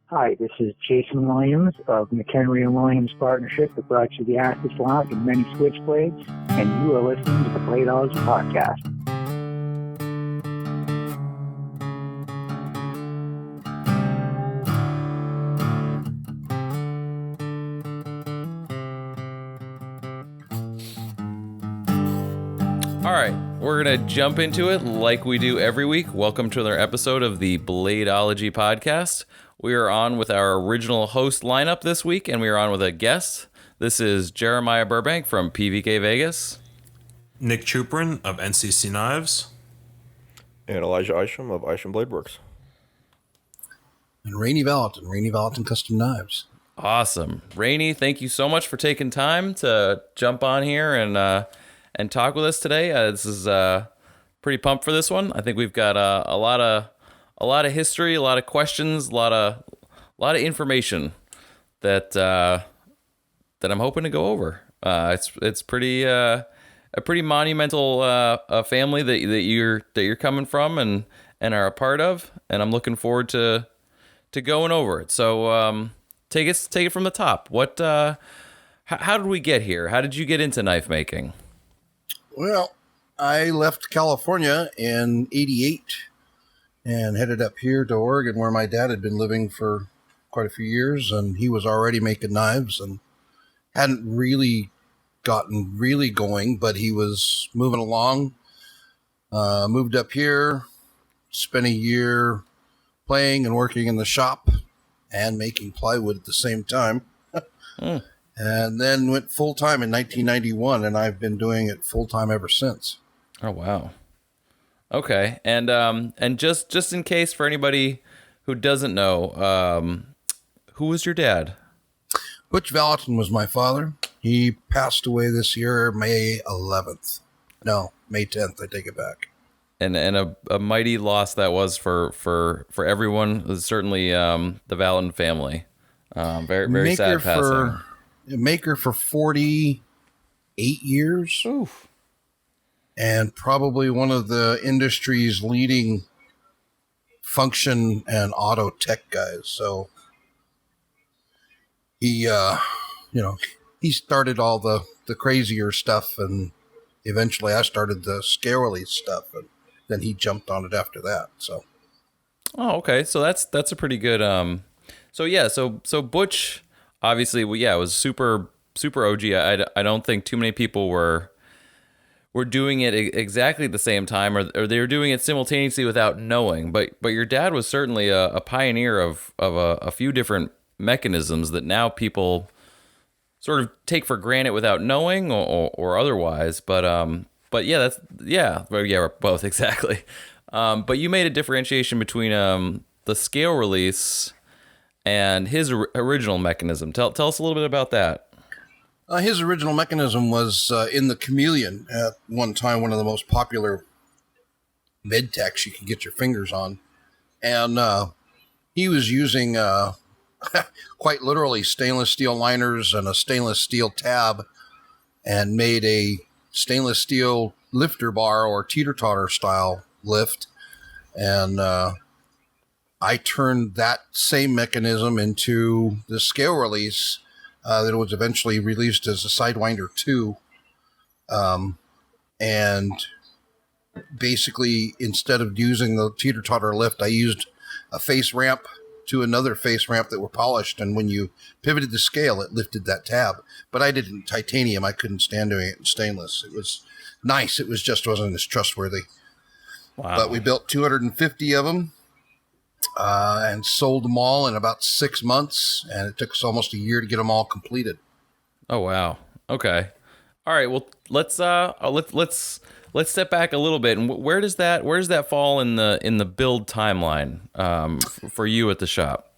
Hi, this is Jason Williams of McHenry and Williams Partnership that brought you the Access Lock and many switchblades, and you are listening to the Bladeology podcast. All right, we're going to jump into it like we do every week. Welcome to another episode of the Bladeology podcast. We are on with our original host lineup this week, and we are on with a guest. This is Jeremiah Burbank from PVK Vegas. Nick Chuprin of NCC Knives. And Elijah Isham of Isham Blade Works. And Rainey Vallotton Custom Knives. Awesome. Rainey, thank you so much for taking time to jump on here and talk with us today. This is pretty pumped for this one. I think we've got a lot of history, a lot of questions, a lot of information that I'm hoping to go over. It's pretty a pretty monumental family that you're coming from and are a part of, and I'm looking forward to going over it. So take it from the top. What how did we get here? How did you get into knife making? Well, I left California in '88 and headed up here to Oregon, where my dad had been living for quite a few years, and he was already making knives and hadn't really gotten really going, but he was moving along. Moved up here, spent a year playing and working in the shop and making plywood at the same time. And then went full-time in 1991, and I've been doing it full-time ever since. Oh, wow. Okay. And just in case for anybody who doesn't know, who was your dad? Butch Vallotton was my father. He passed away this year, May 11th. No, May 10th, I take it back. And a mighty loss that was for everyone. It was certainly the Vallotton family. Very sad passing. Maker for 48 years. Oof. And probably one of the industry's leading function and auto tech guys. So he, he started all the crazier stuff, and eventually I started the scale release stuff, and then he jumped on it after that. So. Oh, okay. So that's a pretty good. So Butch. Obviously, it was super OG. I don't think too many people were doing it exactly at the same time, or they were doing it simultaneously without knowing. But your dad was certainly a pioneer of a few different mechanisms that now people sort of take for granted without knowing or otherwise. But we're both exactly. But you made a differentiation between the scale release and his original mechanism. Tell us a little bit about that. His original mechanism was in the Chameleon at one time, one of the most popular med techs you can get your fingers on. And he was using quite literally stainless steel liners and a stainless steel tab, and made a stainless steel lifter bar or teeter-totter style lift. And I turned that same mechanism into the scale release that was eventually released as a Sidewinder 2. And basically, instead of using the teeter-totter lift, I used a face ramp to another face ramp that were polished. And when you pivoted the scale, it lifted that tab. But I did it in titanium. I couldn't stand doing it in stainless. It was nice. It wasn't as trustworthy. Wow. But we built 250 of them. And sold them all in about 6 months, and it took us almost a year to get them all completed. Oh wow! Okay, all right. Well, let's step back a little bit. And where does that fall in the build timeline for you at the shop?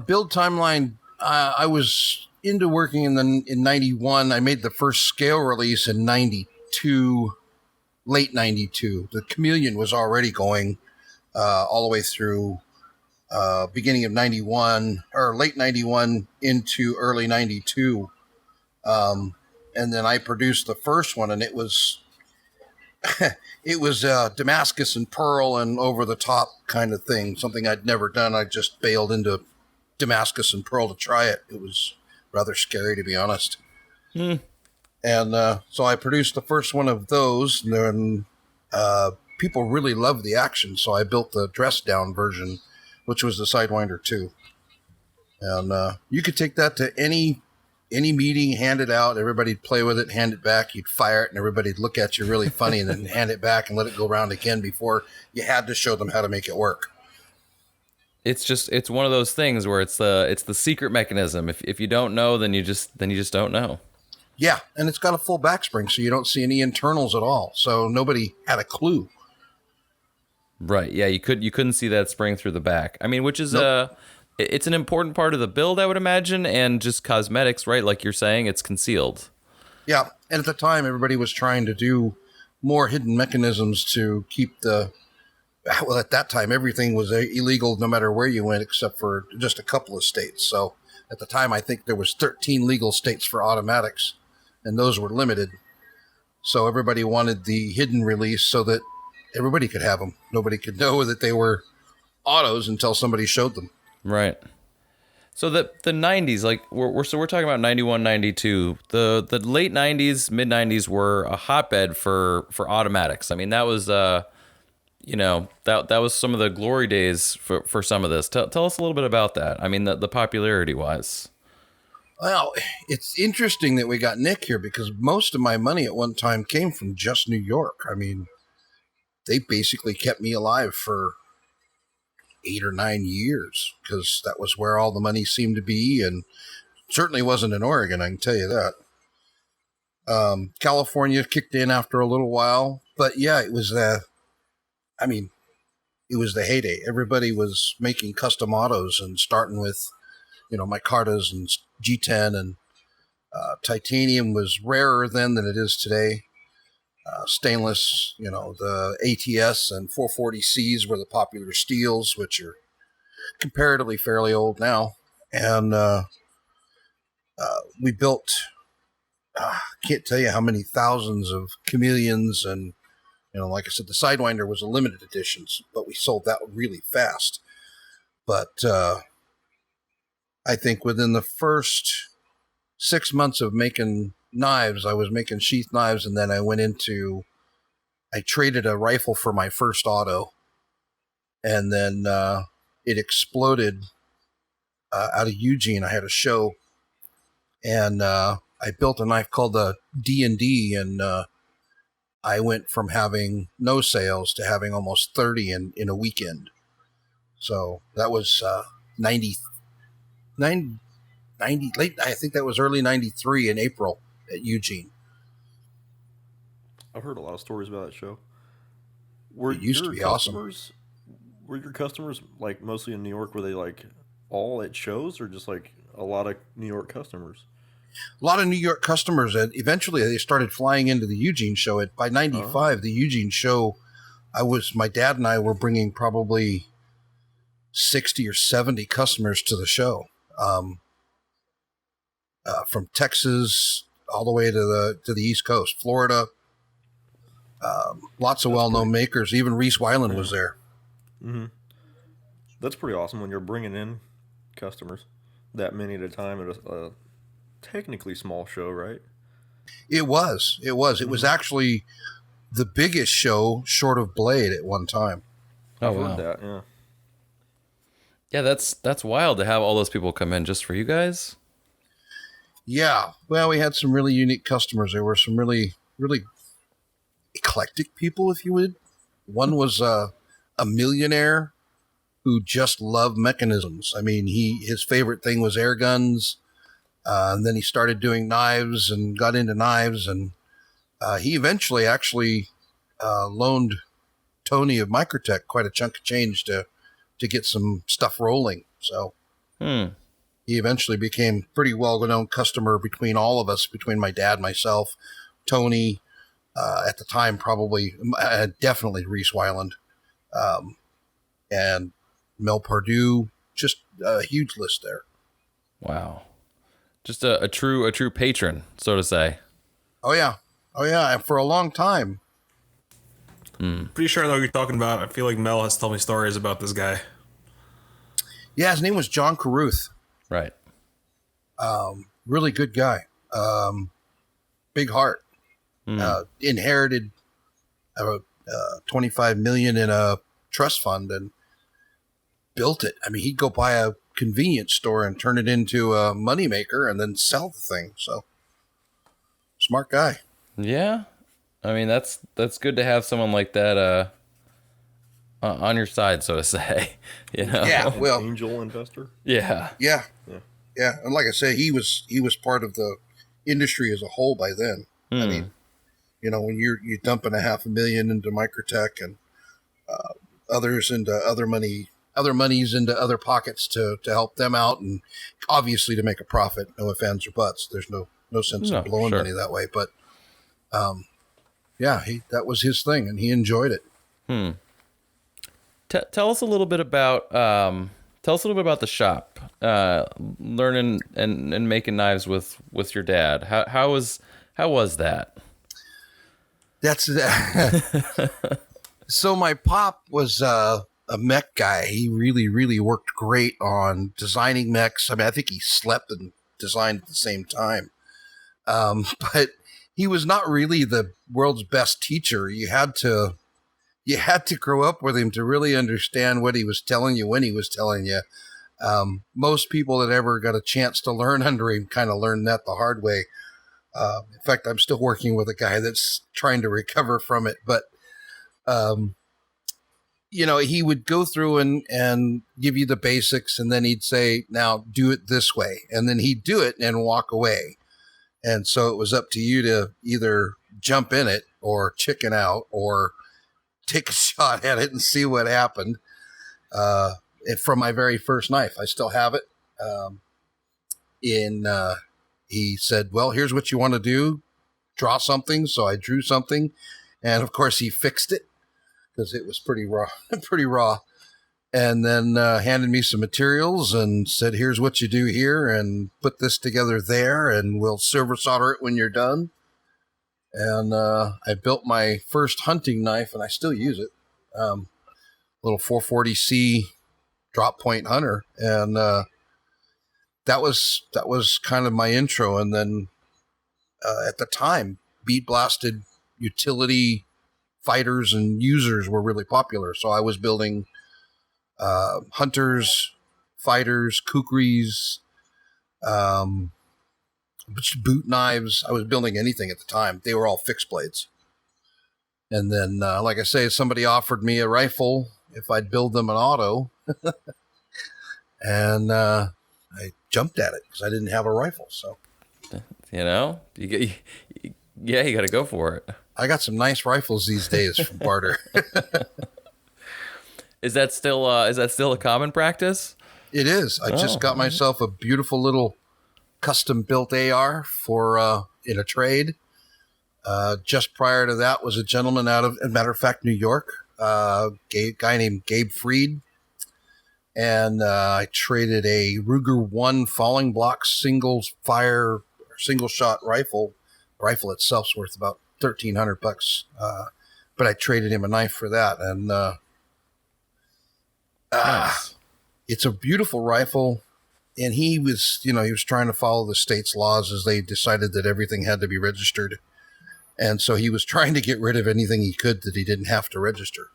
Build timeline. I was into working in 91. I made the first scale release in 92, late 92. The Chameleon was already going all the way through beginning of 91 or late 91 into early 92. And then I produced the first one, and it was Damascus and pearl and over the top kind of thing, something I'd never done. I just bailed into Damascus and pearl to try it. It was rather scary, to be honest. Hmm. And so I produced the first one of those, and then people really loved the action, so I built the dress-down version, which was the Sidewinder 2. And you could take that to any meeting, hand it out, everybody'd play with it, hand it back, you'd fire it, and everybody'd look at you really funny and then hand it back and let it go around again before you had to show them how to make it work. It's one of those things where it's the secret mechanism. If you don't know, then you just don't know. Yeah, and it's got a full back spring, so you don't see any internals at all. So nobody had a clue. Right. Yeah, you couldn't see that spring through the back. I mean, which is Nope. It's an important part of the build, I would imagine, and just cosmetics, right? Like you're saying, it's concealed. Yeah, and at the time, everybody was trying to do more hidden mechanisms to keep the... Well, at that time, everything was illegal no matter where you went, except for just a couple of states. So at the time, I think there was 13 legal states for automatics, and those were limited. So everybody wanted the hidden release so that everybody could have them. Nobody could know that they were autos until somebody showed them. Right. So the 90s, like we're talking about 91, 92. The late 90s, mid 90s were a hotbed for automatics. I mean, that was that was some of the glory days for some of this. Tell us a little bit about that. I mean, the popularity wise. Well, it's interesting that we got Nick here because most of my money at one time came from just New York. I mean, they basically kept me alive for 8 or 9 years because that was where all the money seemed to be, and certainly wasn't in Oregon, I can tell you that. California kicked in after a little while, but yeah, it was the heyday. Everybody was making custom autos and starting with, micartas and G10, and titanium was rarer then than it is today. Stainless, the ATS and 440Cs were the popular steels, which are comparatively fairly old now. And we built, can't tell you how many thousands of chameleons. And, like I said, the Sidewinder was a limited edition, but we sold that really fast. But I think within the first 6 months of making knives, I was making sheath knives, and then I traded a rifle for my first auto, and then it exploded out of Eugene. I had a show, and I built a knife called the D&D, and I went from having no sales to having almost 30 in a weekend. So that was 90, late, I think that was early 93 in April at Eugene. I've heard a lot of stories about that show. It used to be awesome. Were your customers like mostly in New York? Were they like all at shows, or just like a lot of New York customers? A lot of New York customers, and eventually they started flying into the Eugene show. By 95, the Eugene show, my dad and I were bringing probably 60 or 70 customers to the show. From Texas all the way to the East Coast, Florida. Lots of well-known makers. Even Reese Weiland was there. Mm-hmm. That's pretty awesome when you're bringing in customers that many at a time at a technically small show, right? It was. It was actually the biggest show short of Blade at one time. I've heard that, yeah. Yeah, that's wild to have all those people come in just for you guys. Yeah, well, we had some really unique customers. There were some really, really eclectic people, if you would. One was a millionaire who just loved mechanisms. I mean, his favorite thing was air guns, and then he started doing knives and got into knives, and he eventually actually loaned Tony of Microtech quite a chunk of change to get some stuff rolling. So he eventually became pretty well-known customer between all of us, between my dad, myself, Tony, at the time probably, definitely Reese Weiland, and Mel Pardue, just a huge list there. Wow. Just a true patron, so to say. Oh yeah. And for a long time. Pretty sure I know what you're talking about. I feel like Mel has told me stories about this guy. Yeah, his name was John Carruth. Right. Really good guy. Big heart. Inherited $25 million in a trust fund and built it. I mean, he'd go buy a convenience store and turn it into a moneymaker and then sell the thing. So smart guy. Yeah. I mean, that's good to have someone like that on your side, so to say. You know? Yeah, well, Angel investor. Yeah. yeah. And like I say, he was part of the industry as a whole by then. I mean, you know, when you're dumping $500,000 into Microtech and others into other monies into other pockets to help them out, and obviously to make a profit. No ifs, ands, or buts. There's no sense in blowing money that way. But that was his thing, and he enjoyed it. Tell us a little bit about the shop. Learning and making knives with your dad. How was that? That's so my pop was a mech guy. He really, really worked great on designing mechs. I mean, I think he slept and designed at the same time. But he was not really the world's best teacher. You had to grow up with him to really understand what he was telling you when he was telling you. Most people that ever got a chance to learn under him kind of learned that the hard way. In fact, I'm still working with a guy that's trying to recover from it. But, you know, he would go through and give you the basics, and then he'd say, now do it this way. And then he'd do it and walk away. And so it was up to you to either jump in it or chicken out or take a shot at it and see what happened. From my very first knife, I still have it. He said, well, here's what you want to do. Draw something. So I drew something. And of course he fixed it because it was pretty raw. And then handed me some materials and said, here's what you do here and put this together there. And we'll silver solder it when you're done. And I built my first hunting knife, and I still use it. Little 440C drop point hunter. And that was kind of my intro. And then at the time, bead blasted utility fighters and users were really popular. So I was building hunters, fighters, kukris, boot knives. I was building anything at the time. They were all fixed blades. And then, like I say, somebody offered me a rifle if I'd build them an auto. And I jumped at it because I didn't have a rifle. So, you know, you got to go for it. I got some nice rifles these days from barter. Is that still a common practice? It is. I just got myself a beautiful little custom built AR for in a trade. Just prior to that was a gentleman out of, as a matter of fact, New York, guy named Gabe Freed. And I traded a Ruger 1 falling block single shot rifle. The rifle itself's worth about $1,300. But I traded him a knife for that. And Nice. It's a beautiful rifle. And he was trying to follow the state's laws as they decided that everything had to be registered. And so he was trying to get rid of anything he could that he didn't have to register.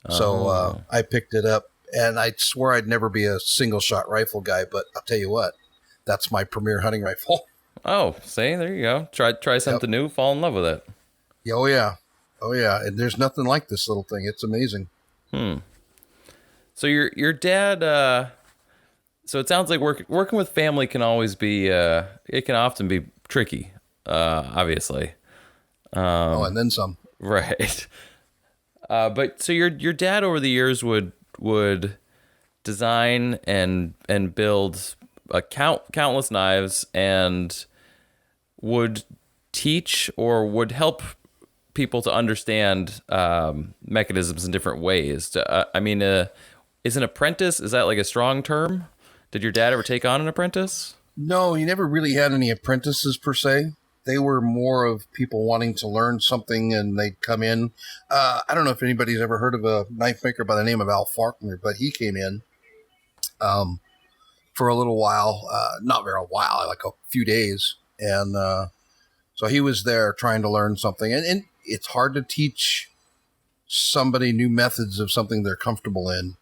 So I picked it up, and I swore I'd never be a single shot rifle guy, but I'll tell you what, that's my premier hunting rifle. Oh, see, there you go. Try something new, fall in love with it. Oh yeah. And there's nothing like this little thing. It's amazing. So your dad, so it sounds like working with family can always be, it can often be tricky, obviously. And then some. Right. But so your dad over the years would design and build countless knives and would teach or would help people to understand mechanisms in different ways. Is an apprentice, is that like a strong term? Did your dad ever take on an apprentice? No, he never really had any apprentices per se. They were more of people wanting to learn something, and they'd come in. I don't know if anybody's ever heard of a knife maker by the name of Al Faulkner, but he came in. for a little while, not very a while, like a few days. And so he was there trying to learn something. And it's hard to teach somebody new methods of something they're comfortable in.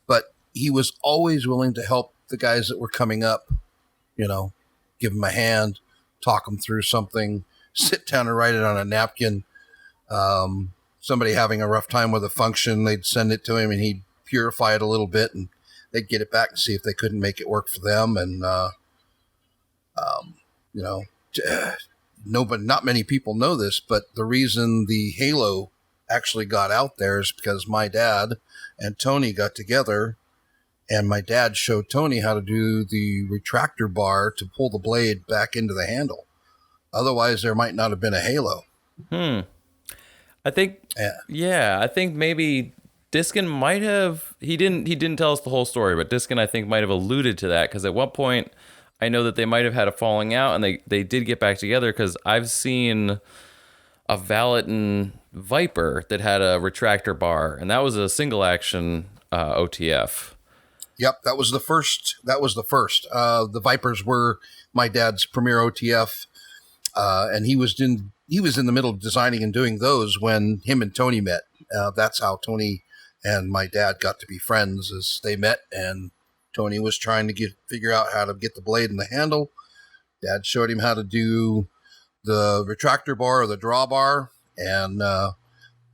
But he was always willing to help the guys that were coming up, give them a hand, talk them through something, sit down and write it on a napkin. Somebody having a rough time with a function, they'd send it to him and he'd purify it a little bit and they'd get it back and see if they couldn't make it work for them. And, not many people know this, but the reason the Halo actually got out there is because my dad and Tony got together and my dad showed Tony how to do the retractor bar to pull the blade back into the handle. Otherwise, there might not have been a Halo. I think, I think maybe Diskin might have, he didn't tell us the whole story, but Diskin, I think, might have alluded to that, because at one point, I know that they might have had a falling out, and they did get back together, because I've seen a Vallotton Viper that had a retractor bar, and that was a single action OTF. Yep, that was the first. The Vipers were my dad's premier OTF, and he was in the middle of designing and doing those when him and Tony met. That's how Tony and my dad got to be friends, as they met, and Tony was trying to figure out how to get the blade in the handle. Dad showed him how to do the retractor bar or the drawbar, and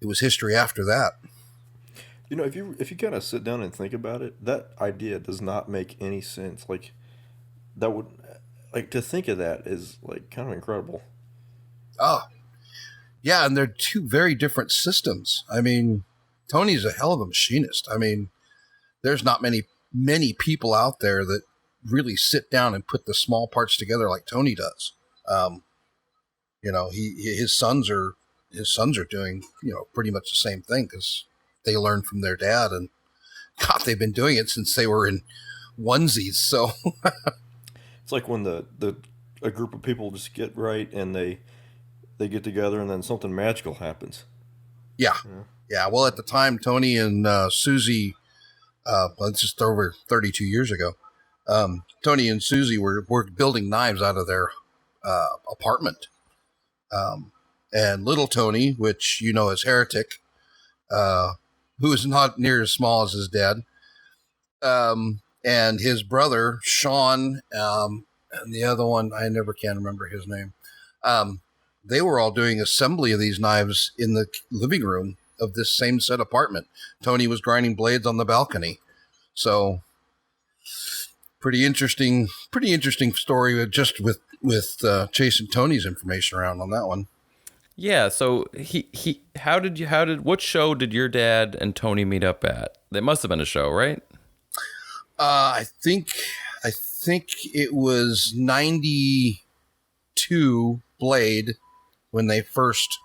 it was history after that. If you kind of sit down and think about it, that idea does not make any sense. Like, that would, like, to think of that is, like, kind of incredible. Oh, yeah, and they're two very different systems. I mean, Tony's a hell of a machinist. I mean, there's not many people out there that really sit down and put the small parts together like Tony does. His sons are doing, pretty much the same thing, because they learned from their dad, and God, they've been doing it since they were in onesies. So it's like when a group of people just get right and they get together and then something magical happens. Yeah. Well, at the time, Tony and Susie, it's just over 32 years ago. Tony and Susie were building knives out of their apartment. And little Tony, which as Heretic, who is not near as small as his dad, and his brother, Sean, and the other one, I never can remember his name. They were all doing assembly of these knives in the living room of this same set apartment. Tony was grinding blades on the balcony. So pretty interesting story with chasing Tony's information around on that one. Yeah, so what show did your dad and Tony meet up at? There must have been a show, right? I think it was 92 Blade when they first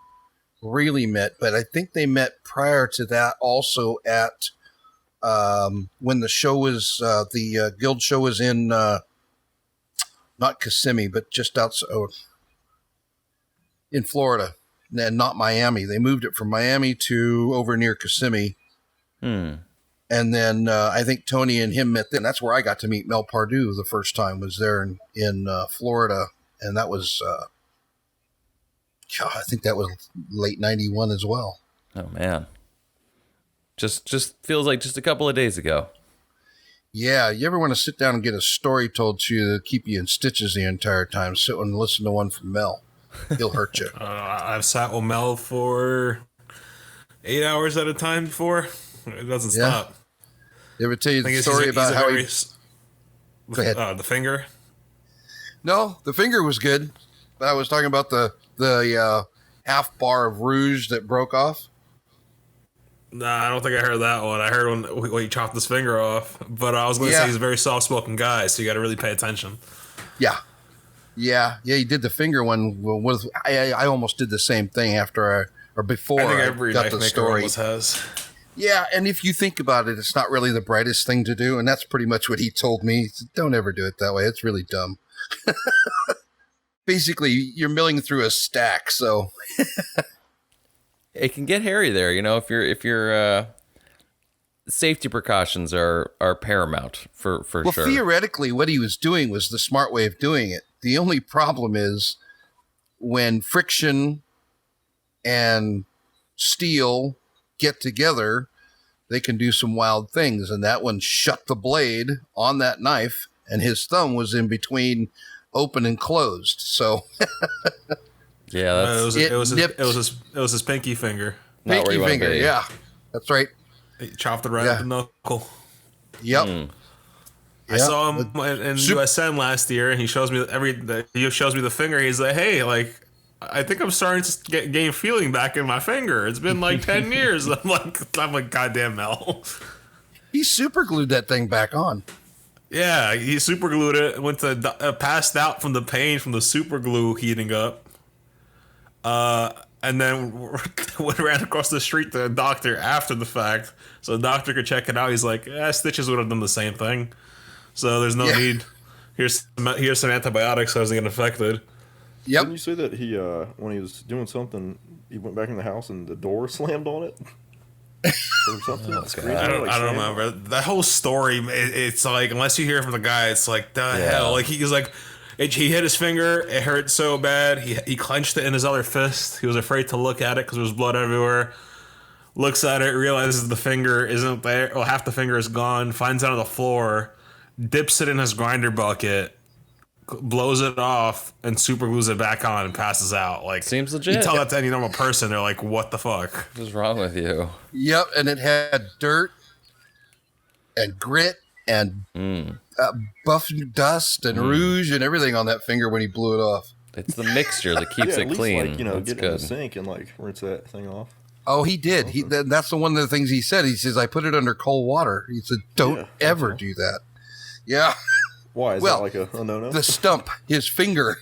really met, but I think they met prior to that also at when the show was the guild show was in not Kissimmee, but just outside in Florida, and not Miami. They moved it from Miami to over near Kissimmee. And then I think Tony and him met then. That's where I got to meet Mel Pardue the first time, was there in Florida. And that was, I think that was late 91 as well. Oh, man. Just feels like just a couple of days ago. Yeah, you ever want to sit down and get a story told to you to keep you in stitches the entire time? Sit and listen to one from Mel. He'll hurt you. I've sat with Mel for 8 hours at a time before. It doesn't stop. You ever tell you the story about how he... Go ahead. The finger? No, the finger was good. But I was talking about the half bar of rouge that broke off. Nah, I don't think I heard that one. I heard when he chopped his finger off. But I was going to say he's a very soft-spoken guy, so you got to really pay attention. Yeah, he did the finger one. I almost did the same thing before I think every got the story. Almost has. Yeah, and if you think about it, it's not really the brightest thing to do, and that's pretty much what he told me. He said, don't ever do it that way. It's really dumb. Basically, you're milling through a stack, so it can get hairy there, if you're safety precautions are paramount for sure. Well, theoretically, what he was doing was the smart way of doing it. The only problem is when friction and steel get together, they can do some wild things. And that one shut the blade on that knife, and his thumb was in between open and closed. So yeah, it was his pinky finger. Not pinky finger. Yeah, that's right. He chopped it right at the knuckle. Yep. I saw him in USN last year, and he shows me the finger. He's like, "Hey, like, I think I'm starting to gain feeling back in my finger. It's been like 10 years." I'm like, goddamn Mel. He super glued that thing back on. Yeah, he super glued it. Went to passed out from the pain from the super glue heating up. And then ran across the street to a doctor after the fact, so the doctor could check it out. He's like, stitches would have done the same thing, so there's no need. Here's some antibiotics so I wasn't getting infected. Yep. Didn't you say that he, when he was doing something, he went back in the house and the door slammed on it? Or something? I don't remember. That whole story, it's like, unless you hear from the guy, it's like, the hell? Like, he was like, he hit his finger, it hurt so bad, he clenched it in his other fist. He was afraid to look at it because there was blood everywhere. Looks at it, realizes the finger isn't there, well, half the finger is gone, finds it on the floor, dips it in his grinder bucket, blows it off, and super glues it back on and passes out. Like, seems legit. You tell that to any normal person, they're like, what the fuck? What's wrong with you? Yep, and it had dirt and grit and buff dust and rouge and everything on that finger when he blew it off. It's the mixture that keeps it clean. Like, That's get in the sink and like rinse that thing off. Oh, he did. That's the one of the things he said. He says, I put it under cold water. He said, don't ever do that. Yeah. Why? Is that like a no-no? The stump, his finger,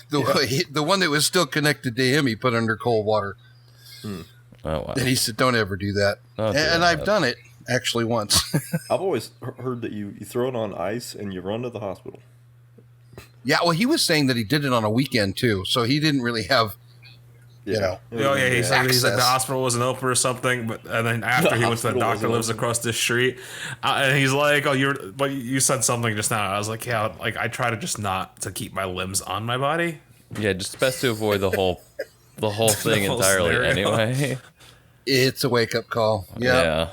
the one that was still connected to him, he put under cold water. Oh, wow. And he said, don't ever do that. And I've done it, actually, once. I've always heard that you throw it on ice and you run to the hospital. Yeah, well, he was saying that he did it on a weekend, too. So he didn't really have, he said the hospital wasn't open or something, and then after he went to the doctor lives across the street, and he's like, "Oh, you said something just now." I was like, "Yeah, like I try to just not to keep my limbs on my body." Yeah, just best to avoid the whole thing entirely. Scenario. Anyway, it's a wake up call. Yeah.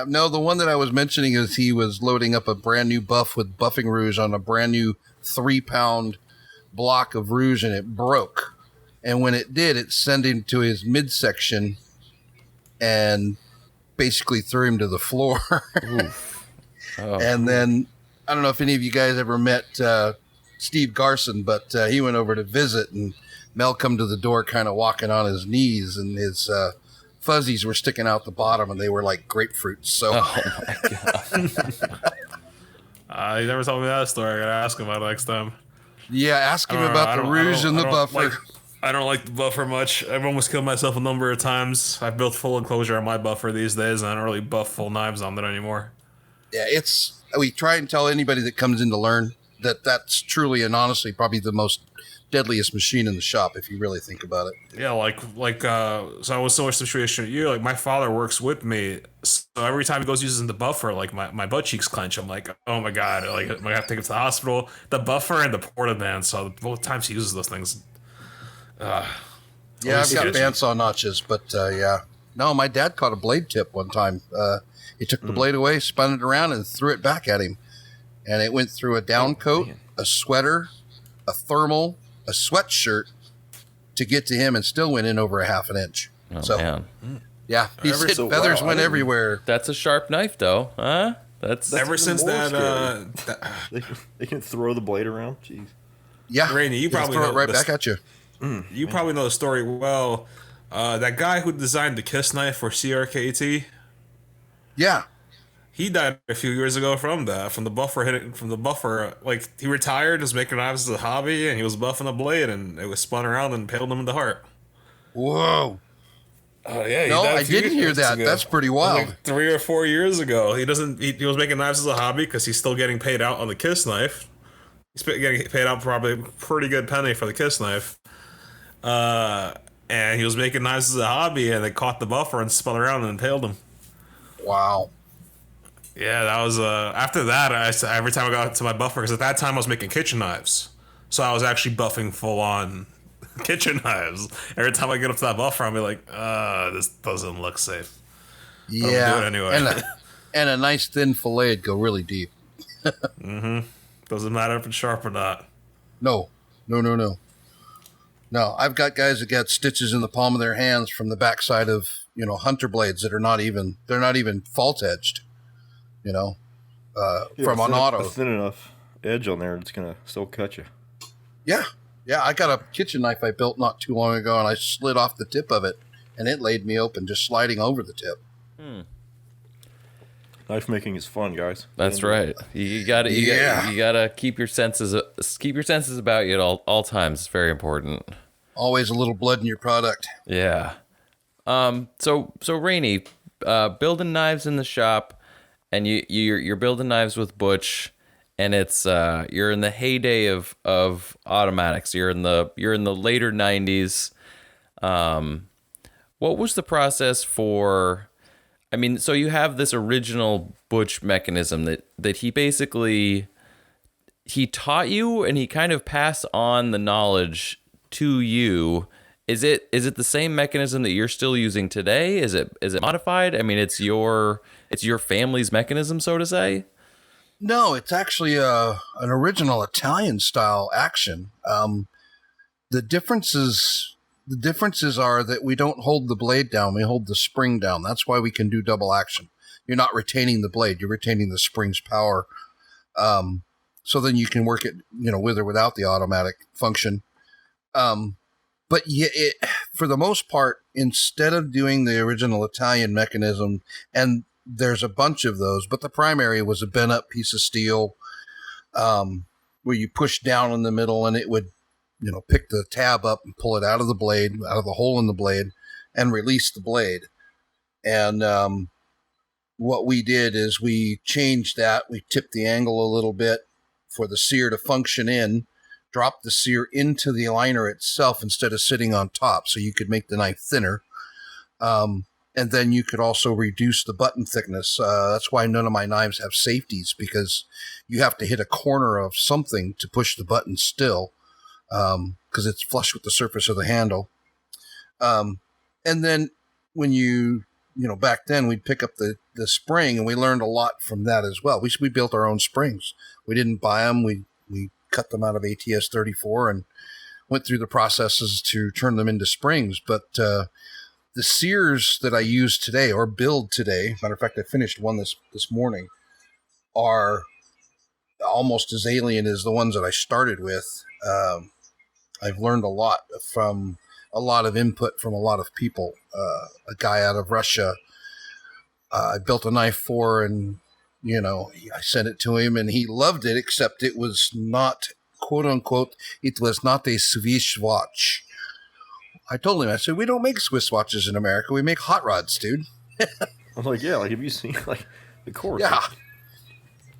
No, the one that I was mentioning is he was loading up a brand new buff with buffing rouge on a brand new 3-pound block of rouge, and it broke. And when it did, it sent him to his midsection and basically threw him to the floor. And then, I don't know if any of you guys ever met Steve Garson, but he went over to visit, and Mel come to the door kind of walking on his knees, and his fuzzies were sticking out the bottom, and they were like grapefruits. So, oh my God. He never told me that story. I got to ask him about it next time. Yeah, ask him about the rouge and the buffer. I don't like the buffer much. I've almost killed myself a number of times. I've built full enclosure on my buffer these days, and I don't really buff full knives on it anymore. Yeah, we try and tell anybody that comes in to learn that that's truly and honestly probably the most deadliest machine in the shop if you really think about it. Yeah, so I was similar situation to you. Like, my father works with me, so every time he goes using the buffer, like my butt cheeks clench. I'm like, oh my God, like I'm gonna have to take him to the hospital. The buffer and the portaband. So both times he uses those things. I've got bandsaw notches, but no, my dad caught a blade tip one time. He took the blade away, spun it around, and threw it back at him, and it went through a down coat, a sweater, a thermal, a sweatshirt to get to him, and still went in over a half an inch. Oh, man. Yeah, he said feathers went everywhere. That's a sharp knife, though, huh? That's ever since that. They can throw the blade around. Jeez. Yeah, Rainey, you probably throw it right back at you. You probably know the story well. That guy who designed the Kiss knife for CRKT. Yeah, he died a few years ago from the buffer. Like, he retired, was making knives as a hobby, and he was buffing a blade, and it was spun around and impaled him in the heart. Whoa. Yeah. No, I didn't hear that. Ago. That's pretty wild. Like 3 or 4 years ago. He was making knives as a hobby because he's still getting paid out on the Kiss knife. He's getting paid out probably a pretty good penny for the Kiss knife. And he was making knives as a hobby, and they caught the buffer and spun around and impaled him. Wow. Yeah, that was after that. Every time I got to my buffer, because at that time I was making kitchen knives, so I was actually buffing full on kitchen knives. Every time I get up to that buffer, I'll be like, this doesn't look safe. But I'm gonna do it anyway. And a nice thin fillet go really deep. Doesn't matter if it's sharp or not. No. No, I've got guys that got stitches in the palm of their hands from the backside of, hunter blades that are not even fault edged, from an auto. A thin enough edge on there, it's gonna still cut you. Yeah. I got a kitchen knife I built not too long ago, and I slid off the tip of it, and it laid me open just sliding over the tip. Knife making is fun, guys. That's right. You gotta keep your senses about you at all times. It's very important. Always a little blood in your product. Yeah. So Rainey, building knives in the shop, and you're building knives with Butch, and it's you're in the heyday of automatics. You're in the later 90s. What was the process for? I mean, so you have this original Butch mechanism that he basically taught you, and he kind of passed on the knowledge to you. Is it the same mechanism that you're still using today? Is it modified? I mean, it's your family's mechanism, so to say. No, it's actually an original Italian style action. The differences are that we don't hold the blade down; we hold the spring down. That's why we can do double action. You're not retaining the blade; you're retaining the spring's power. So then you can work it, with or without the automatic function. But yeah, for the most part, instead of doing the original Italian mechanism, and there's a bunch of those, but the primary was a bent up piece of steel, where you push down in the middle and it would, pick the tab up and pull it out of the blade, out of the hole in the blade, and release the blade. And what we did is we changed that. We tipped the angle a little bit for the sear to function in, drop the sear into the liner itself instead of sitting on top, so you could make the knife thinner. And then you could also reduce the button thickness. That's why none of my knives have safeties, because you have to hit a corner of something to push the button still, because it's flush with the surface of the handle. And then when back then we'd pick up the spring, and we learned a lot from that as well. We built our own springs. We didn't buy them. We cut them out of ATS 34 and went through the processes to turn them into springs. But the sears that I use today or build today, matter of fact, I finished one this morning, are almost as alien as the ones that I started with. I've learned a lot from a lot of input from a lot of people. A guy out of Russia, I built a knife for, and I sent it to him and he loved it, except it was not, quote unquote, it was not a Swiss watch. I told him, I said, we don't make Swiss watches in America. We make hot rods, dude. I was like, yeah, have you seen the course? Yeah.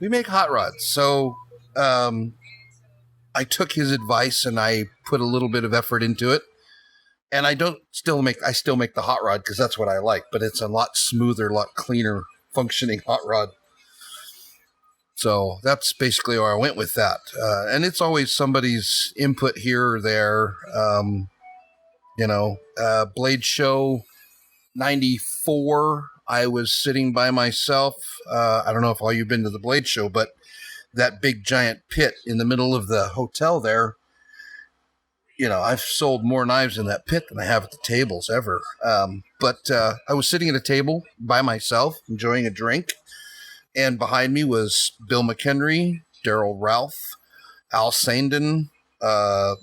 We make hot rods. So I took his advice and I put a little bit of effort into it. And I still make the hot rod because that's what I like, but it's a lot smoother, a lot cleaner functioning hot rod. So that's basically where I went with that. And it's always somebody's input here or there. Blade Show 94, I was sitting by myself. I don't know if all you've been to the Blade Show, but that big giant pit in the middle of the hotel there, I've sold more knives in that pit than I have at the tables ever. But I was sitting at a table by myself, enjoying a drink. And behind me was Bill McHenry, Daryl Ralph, Al Sandin, Al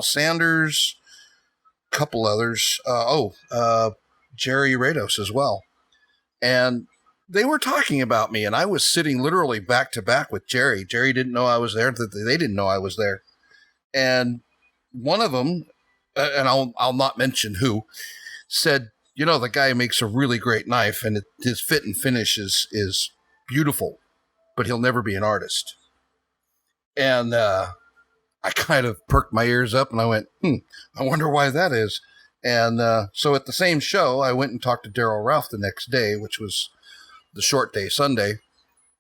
Sanders, a couple others. Jerry Rados as well. And they were talking about me, and I was sitting literally back to back with Jerry. Jerry didn't know I was there. They didn't know I was there. And one of them, and I'll not mention who, said, the guy makes a really great knife, and his fit and finish is beautiful, but he'll never be an artist. And I kind of perked my ears up, and I went, I wonder why that is. And so at the same show, I went and talked to Daryl Ralph the next day, which was the short day Sunday.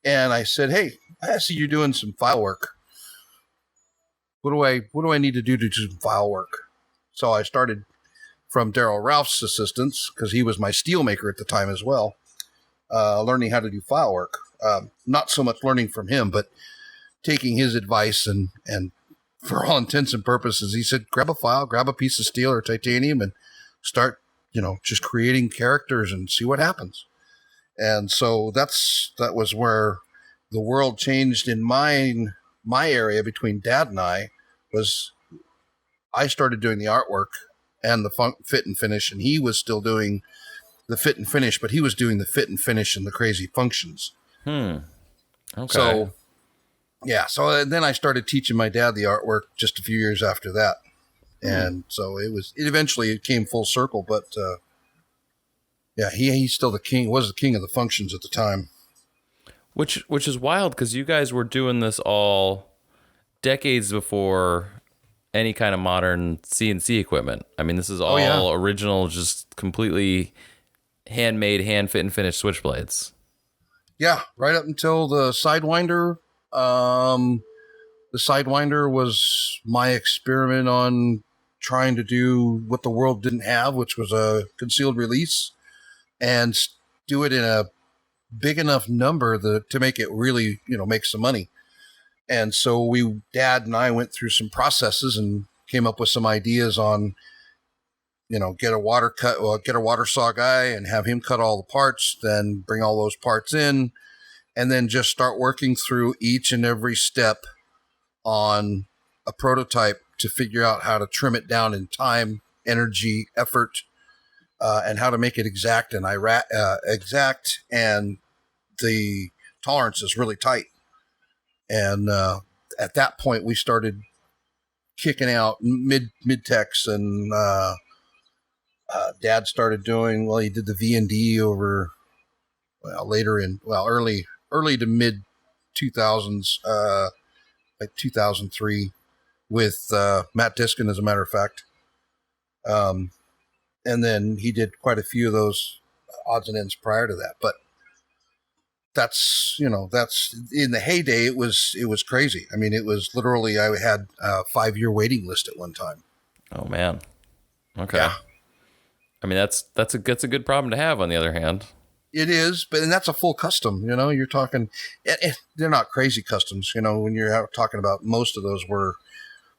And I said, hey, I see you're doing some file work. What do I need to do some file work? So I started from Daryl Ralph's assistance, because he was my steel maker at the time as well, learning how to do file work. Not so much learning from him, but taking his advice, and for all intents and purposes, he said, grab a file, grab a piece of steel or titanium, and start, just creating characters and see what happens. And so that was where the world changed in my area between Dad and I. I started doing the artwork and the fit and finish, and he was still doing the fit and finish, but he was doing the fit and finish and the crazy functions. Okay. So, yeah. So then I started teaching my dad the artwork just a few years after that. And so it eventually came full circle, but, yeah, he's still was the king of the functions at the time. Which is wild, because you guys were doing this all decades before any kind of modern CNC equipment. I mean, this is all original, just completely handmade, hand fit and finished switchblades. Yeah, right up until the Sidewinder. The Sidewinder was my experiment on trying to do what the world didn't have, which was a concealed release, and do it in a big enough number to make it really, make some money. And so Dad and I went through some processes and came up with some ideas on, get a water saw guy and have him cut all the parts, then bring all those parts in, and then just start working through each and every step on a prototype to figure out how to trim it down in time, energy, effort, and how to make it exact and the tolerance is really tight. And at that point, we started kicking out mid-techs, and Dad started doing, he did the V&D over, early to mid 2000s, like 2003, with Matt Diskin, as a matter of fact. And then he did quite a few of those odds and ends prior to that. But that's in the heyday, it was crazy. I mean, it was literally, I had a 5-year waiting list at one time. Oh man. Okay. Yeah. I mean, that's a good problem to have, on the other hand. It is, and that's a full custom, you're talking, they're not crazy customs, when you're talking about, most of those were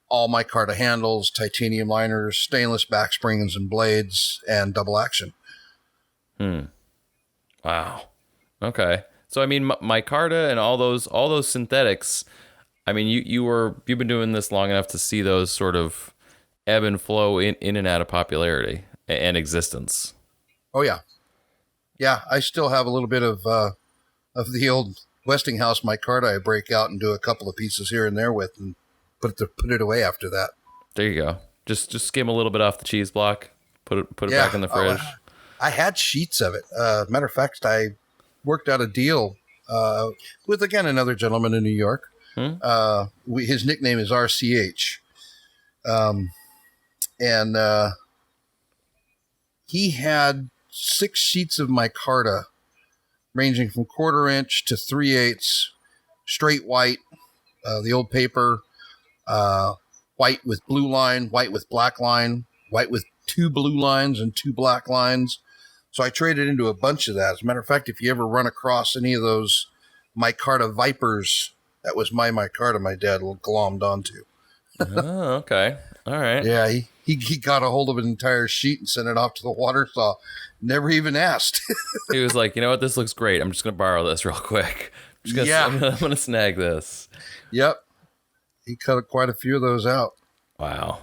all micarta handles, titanium liners, stainless back springs and blades, and double action. Wow. Okay. So, I mean, micarta and all those synthetics, I mean, you've been doing this long enough to see those sort of ebb and flow in and out of popularity and existence. Oh yeah. Yeah. I still have a little bit of the old Westinghouse micarta I break out and do a couple of pieces here and there with, and put it away after that. There you go. Just skim a little bit off the cheese block, put it back in the fridge. I had sheets of it. Matter of fact, I worked out a deal with, again, another gentleman in New York. His nickname is RCH. And he had 6 sheets of micarta ranging from 1/4 inch to 3/8, straight white, the old paper, white with blue line, white with black line, white with 2 blue lines and 2 black lines. So I traded into a bunch of that. As a matter of fact, if you ever run across any of those micarta Vipers, that was my micarta my dad glommed onto. Oh, okay. All right. Yeah, he got a hold of an entire sheet and sent it off to the water saw. Never even asked. He was like, you know what? This looks great. I'm just going to borrow this real quick. I'm going to snag this. Yep. He cut quite a few of those out. Wow.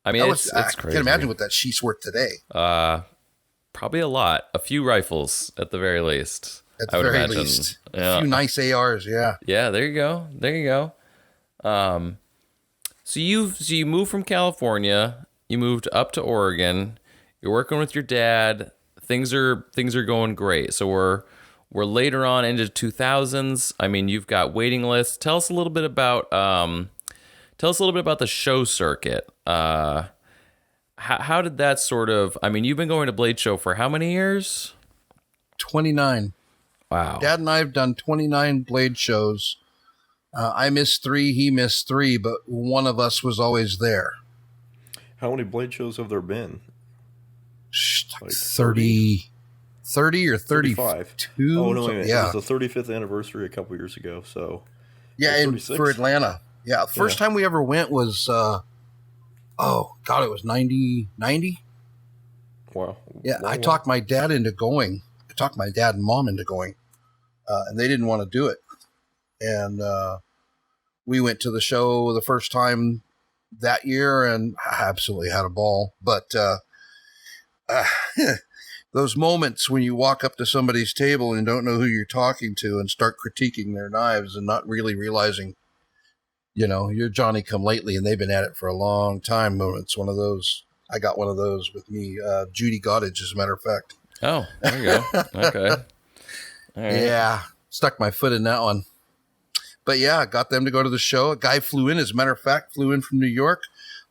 I mean, it's crazy. I can't imagine what that sheet's worth today. Probably a lot. A few rifles at the very least. At the very least. Yeah. A few nice ARs, yeah. Yeah, there you go. So you moved from California, you moved up to Oregon, you're working with your dad, things are going great. So we're later on into 2000s. I mean, you've got waiting lists. Tell us a little bit about the show circuit. How did that sort of, I mean, you've been going to Blade Show for how many years? 29. Wow. Dad and I have done 29 blade shows. I missed 3, he missed 3, but one of us was always there. How many blade shows have there been? Like 30 or 35. 32. Oh, no, wait, yeah. It was the 35th anniversary a couple years ago. So, yeah, for Atlanta. Yeah, first time we ever went was, it was 90. Wow. Yeah, I talked my dad into going. I talked my dad and mom into going, and they didn't want to do it. And we went to the show the first time that year and absolutely had a ball. But those moments when you walk up to somebody's table and don't know who you're talking to and start critiquing their knives and not really realizing, you're Johnny come lately and they've been at it for a long time. It's one of those. I got one of those with me, Judy Gottage, as a matter of fact. Oh, there you go. Okay. All right. Yeah, stuck my foot in that one. But yeah, got them to go to the show. A guy flew in, as a matter of fact, from New York,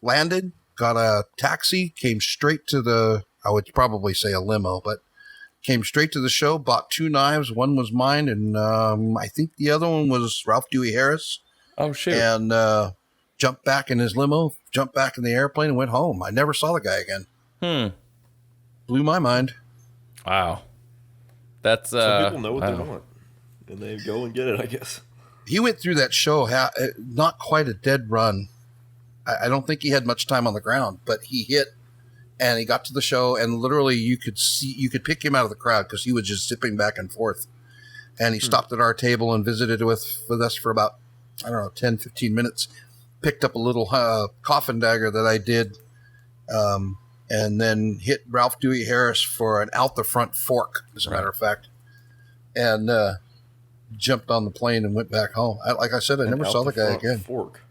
landed, got a taxi, came straight to I would probably say a limo, but came straight to the show, bought 2 knives. One was mine, and I think the other one was Ralph Dewey Harris. Oh, shit. And jumped back in his limo, jumped back in the airplane, and went home. I never saw the guy again. Blew my mind. Wow. That's some people know what they want, and they go and get it, I guess. He went through that show, not quite a dead run. I don't think he had much time on the ground, but he hit, and he got to the show, and literally you could pick him out of the crowd because he was just zipping back and forth. And he stopped at our table and visited with us for about, 10, 15 minutes. Picked up a little coffin dagger that I did, and then hit Ralph Dewey Harris for an out the front fork, as a matter of fact. And jumped on the plane and went back home. Like I said, I never saw the guy again. Fork.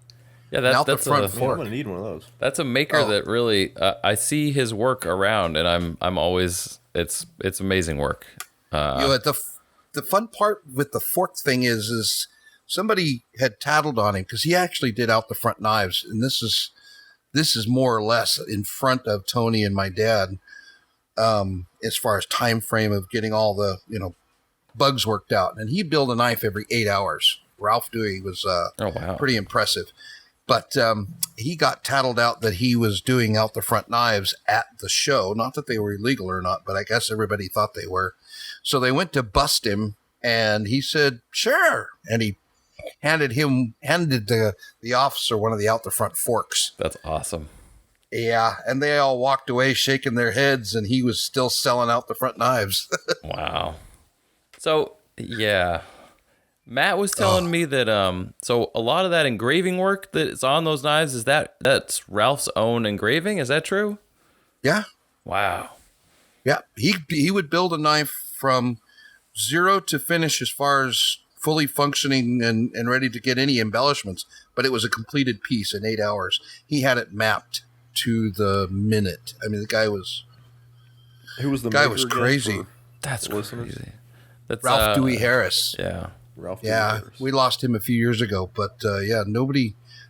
Yeah, that's front fork. I'm gonna need one of those. That's a maker that really I see his work around, and I'm always it's amazing work. The fun part with the fork thing is somebody had tattled on him because he actually did out the front knives, and this is more or less in front of Tony and my dad, as far as time frame of getting all the bugs worked out. And he built a knife every 8 hours. Ralph Dewey was pretty impressive. But he got tattled out that he was doing out the front knives at the show. Not that they were illegal or not, but I guess everybody thought they were. So they went to bust him, and he said, sure. And he handed the officer one of the out the front forks. That's awesome. Yeah, and they all walked away shaking their heads, and he was still selling out the front knives. Wow. So, yeah. Matt was telling me that so a lot of that engraving work that's on those knives that's Ralph's own engraving. Is that true? Yeah. Wow. Yeah, he would build a knife from zero to finish as far as fully functioning and ready to get any embellishments, but it was a completed piece in 8 hours. He had it mapped to the minute. I mean, the guy was crazy. That's crazy. That's Ralph Dewey Harris. Yeah. Ralph Dewey Harris. We lost him a few years ago, but I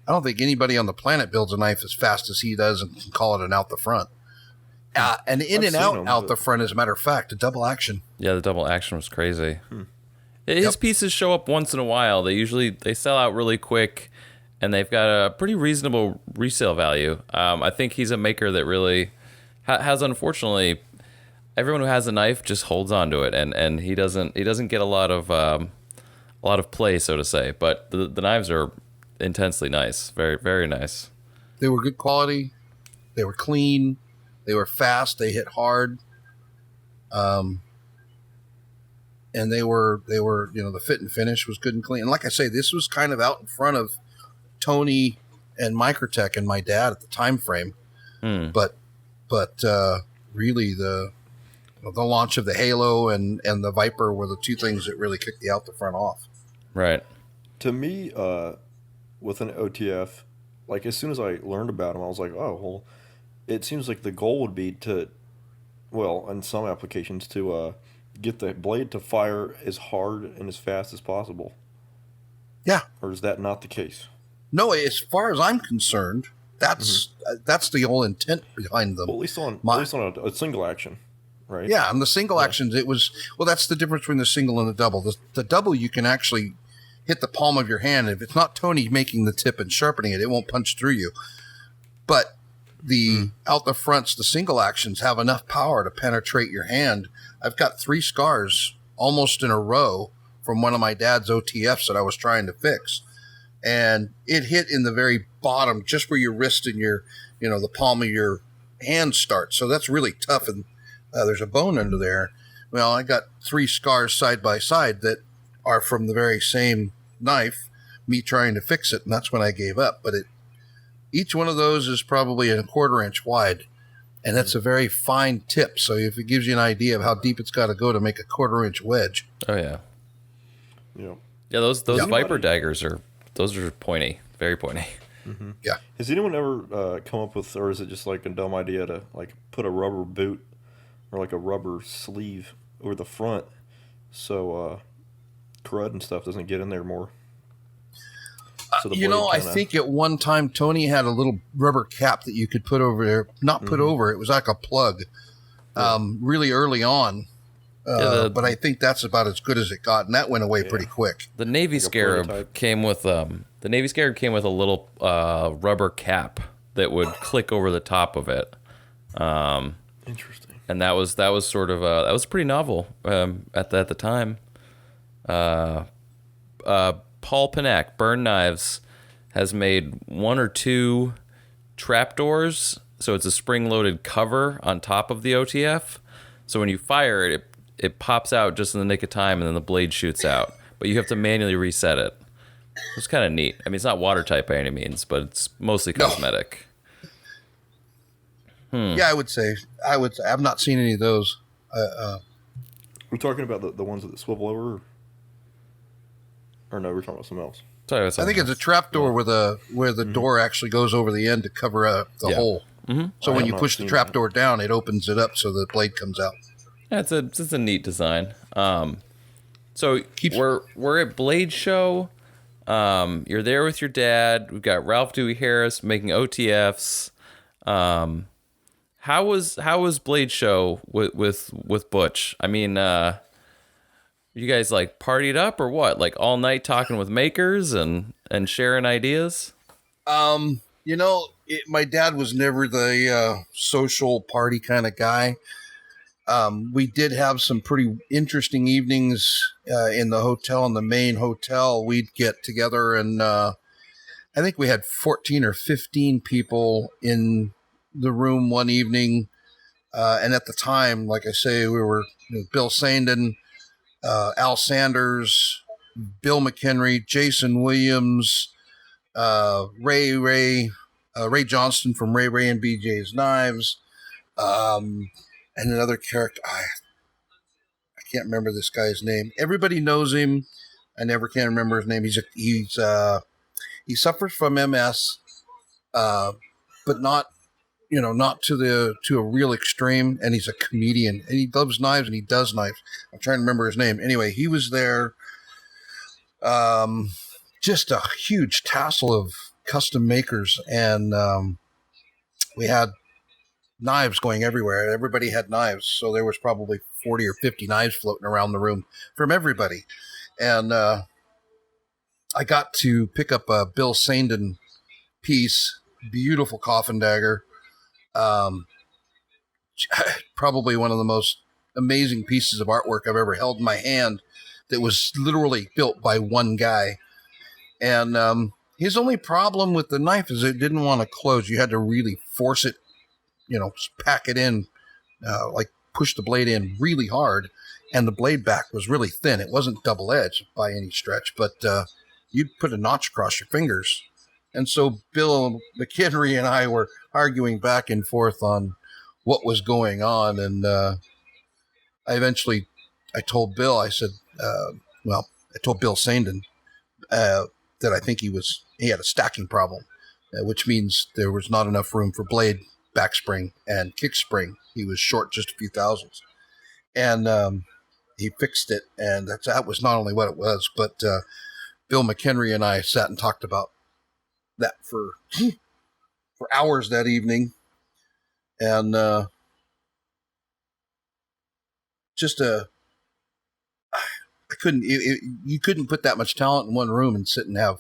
don't think anybody on the planet builds a knife as fast as he does and can call it an out the front. And in and out the front, as a matter of fact, a double action. Yeah, the double action was crazy. His pieces show up once in a while. They sell out really quick, and they've got a pretty reasonable resale value. I think he's a maker that really has, unfortunately, everyone who has a knife just holds on to it, and he doesn't get a lot of play, so to say. But the knives are intensely nice, very, very nice. They were good quality. They were clean. They were fast. They hit hard. And they were the fit and finish was good and clean. And like I say, this was kind of out in front of Tony and Microtech and my dad at the time frame. But really the launch of the Halo and the Viper were the two things that really kicked the out the front off. Right. To me, with an OTF, like as soon as I learned about them, I was like, oh, well, it seems like the goal would be in some applications, to get the blade to fire as hard and as fast as possible. Yeah. Or is that not the case? No, as far as I'm concerned, that's the whole intent behind them. Well, at least on a single action. right? Yeah, and the single actions, it was, well, that's the difference between the single and the double. The double, you can actually hit the palm of your hand. If it's not Tony making the tip and sharpening it, it won't punch through you. But the out the fronts, the single actions have enough power to penetrate your hand. I've got 3 scars almost in a row from one of my dad's OTFs that I was trying to fix. And it hit in the very bottom, just where your wrist and your, the palm of your hand starts. So that's really tough. And there's a bone under there. Well, I got 3 scars side by side that are from the very same knife, me trying to fix it. And that's when I gave up. But each one of those is probably a 1/4 inch wide. And that's a very fine tip. So if it gives you an idea of how deep it's got to go to make a 1/4 inch wedge. Oh, yeah. Yeah. Yeah, those Viper daggers are pointy, very pointy. Mm-hmm. Yeah. Has anyone ever come up with, or is it just like a dumb idea to like put a rubber boot or like a rubber sleeve over the front so crud and stuff doesn't get in there more? So I think at one time Tony had a little rubber cap that you could put over there, not put over, it was like a plug, really early on. But I think that's about as good as it got, and that went away pretty quick. The Navy Scarab came with a little rubber cap that would click over the top of it. Interesting. And that was sort of that was pretty novel at the time. Paul Panak, Burn Knives, has made 1 or 2 trapdoors. So it's a spring-loaded cover on top of the OTF. So when you fire it, it pops out just in the nick of time, and then the blade shoots out. But you have to manually reset it. It's kind of neat. I mean, it's not watertight by any means, but it's mostly cosmetic. Yeah, I would say. I've not seen any of those. We're talking about the ones that swivel over? Or no, we're talking about something else. I think it's a trapdoor where the door actually goes over the end to cover up the hole. Mm-hmm. So when you push the trapdoor down, it opens it up so the blade comes out. Yeah, it's a neat design. So we're at Blade Show. You're there with your dad. We've got Ralph Dewey Harris making OTFs. How was Blade Show with Butch? I mean, you guys like partied up or what? Like all night talking with makers and sharing ideas? My dad was never the social party kind of guy. We did have some pretty interesting evenings in the hotel, in the main hotel. We'd get together, and I think we had 14 or 15 people in the room one evening. And at the time, like I say, we were Bill Sandin, Al Sanders, Bill McHenry, Jason Williams, Ray Johnston from Ray and BJ's Knives, and another character. I can't remember this guy's name. Everybody knows him. I never can remember his name. He suffers from MS, but not to a real extreme. And he's a comedian, and he loves knives, and he does knives. I'm trying to remember his name. Anyway, he was there. Just a huge tassel of custom makers, and we had knives going everywhere. Everybody had knives, so there was probably 40 or 50 knives floating around the room from everybody. And I got to pick up a Bill Sandin piece, beautiful coffin dagger. Probably one of the most amazing pieces of artwork I've ever held in my hand, that was literally built by one guy. And his only problem with the knife is it didn't want to close. You had to really force it, pack it in, like push the blade in really hard. And the blade back was really thin. It wasn't double-edged by any stretch, but you'd put a notch across your fingers. And so Bill McHenry and I were arguing back and forth on what was going on. And I told Bill, I said, I told Bill Sandin that I think he had a stacking problem, which means there was not enough room for blade, backspring, and kick spring. He was short just a few thousandths. And he fixed it, and that was not only what it was, but Bill McHenry and I sat and talked about that for hours that evening. And just I couldn't. You couldn't put that much talent in one room and sit and have,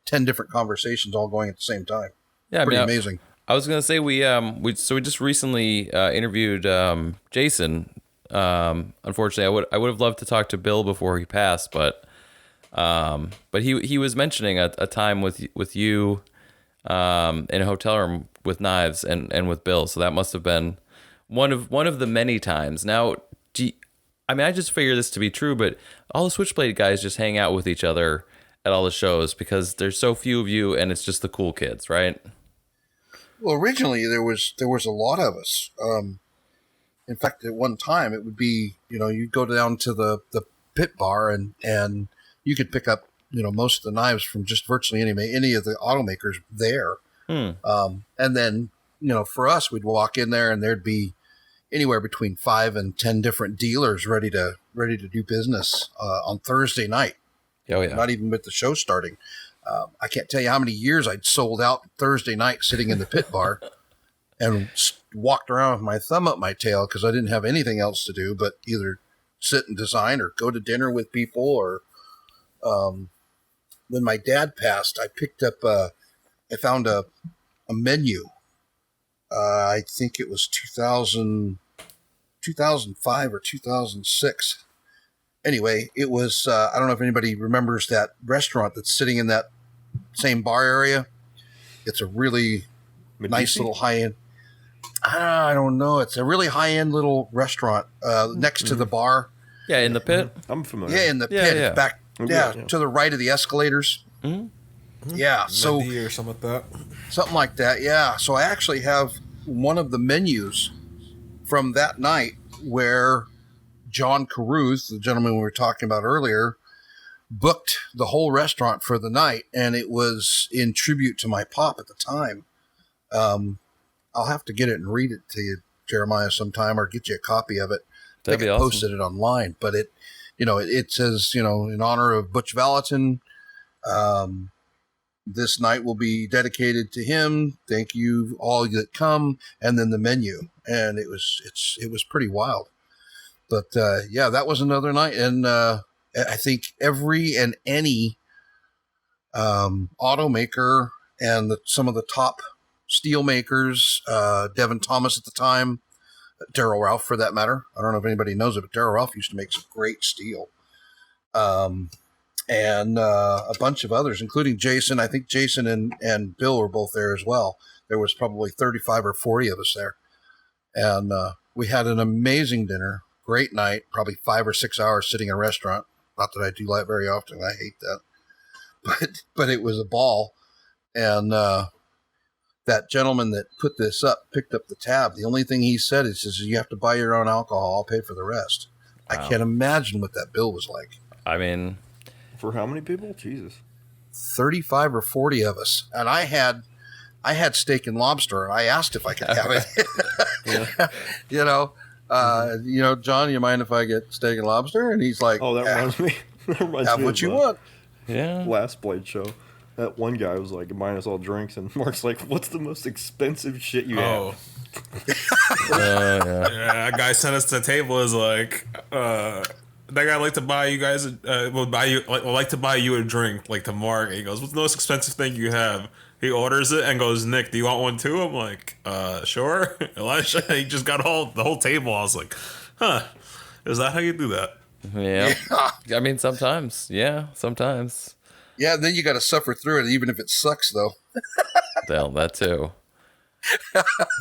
10 different conversations all going at the same time. Yeah, pretty amazing. I was gonna say we just recently interviewed Jason. Unfortunately, I would have loved to talk to Bill before he passed, but he was mentioning a time with you in a hotel room with knives and with Bill. So that must have been one of the many times. Now, I just figure this to be true, but all the Switchblade guys just hang out with each other at all the shows because there's so few of you, and it's just the cool kids, right? Well, originally there was a lot of us. In fact, at one time it would be, you'd go down to the pit bar and you could pick up, most of the knives from just virtually any of the automakers there. And then, for us, we'd walk in there and there'd be anywhere between 5 and 10 different dealers ready to do business on Thursday night. Oh yeah. Not even with the show starting. I can't tell you how many years I'd sold out Thursday night sitting in the pit bar and walked around with my thumb up my tail because I didn't have anything else to do but either sit and design or go to dinner with people. Or when my dad passed, I picked up, I found a menu. I think it was 2005 or 2006. Anyway, it was, I don't know if anybody remembers that restaurant that's sitting in that same bar area. It's a really nice little high-end. I don't know. It's a really high-end little restaurant next to the bar. Yeah, in the pit. I'm familiar. Yeah, in the pit. Yeah. It's back, to the right of the escalators. Mm-hmm. Yeah, so or something like that. something like that. Yeah, so I actually have one of the menus from that night where John Caruth, the gentleman we were talking about earlier, booked the whole restaurant for the night, and it was in tribute to my pop at the time. I'll have to get it and read it to you, Jeremiah, sometime, or get you a copy of it. That'd be awesome. Posted it online, but it says, in honor of Butch Vallotton, this night will be dedicated to him. Thank you all that come, and then the menu, and it was pretty wild. But that was another night, and I think every and any automaker and some of the top steel makers, Devin Thomas at the time, Darryl Ralph for that matter. I don't know if anybody knows it, but Darryl Ralph used to make some great steel. And a bunch of others, including Jason. I think Jason and Bill were both there as well. There was probably 35 or 40 of us there. And we had an amazing dinner. Great night, probably 5 or 6 hours sitting in a restaurant. Not that I do that very often. I hate that. But it was a ball. And that gentleman that put this up picked up the tab. The only thing he said is you have to buy your own alcohol. I'll pay for the rest. Wow. I can't imagine what that bill was like. I mean, for how many people? Jesus. 35 or 40 of us. And I had steak and lobster. I asked if I could have it. John, you mind if I get steak and lobster? And he's like, oh, that reminds me. Have what you want. Yeah. Last Blade show. That one guy was like, "Mine us all drinks," and Mark's like, "What's the most expensive shit you have?" Yeah, that guy sent us to the table is like, that guy like to buy you guys, would like to buy you a drink, like to Mark. And he goes, "What's the most expensive thing you have?" He orders it and goes, "Nick, do you want one too?" I'm like, sure. Elijah, he just got the whole table. I was like, huh, is that how you do that? Yeah. I mean, sometimes. Yeah, sometimes. Yeah, and then you got to suffer through it, even if it sucks, though. Well, that too.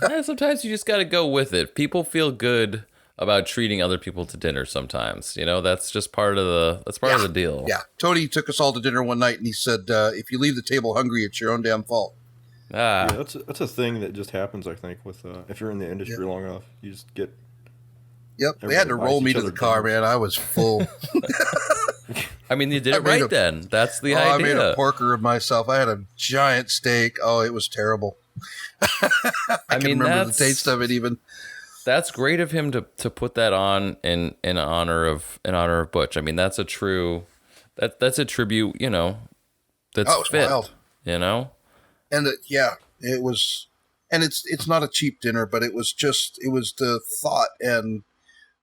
Yeah, sometimes you just got to go with it. People feel good about treating other people to dinner sometimes. That's just part of the deal. Yeah. Tony took us all to dinner one night, and he said, if you leave the table hungry, it's your own damn fault. Yeah, that's a thing that just happens, I think, with if you're in the industry long enough. You just get... Yep, they had to roll me to the car, man. I was full. I mean, you did it right then. That's the idea. I made a porker of myself. I had a giant steak. Oh, it was terrible. I can remember the taste of it even. That's great of him to put that on in honor of Butch. I mean, that's a true that's a tribute, that's fit. Wild. And it was, and it's not a cheap dinner, but it was the thought and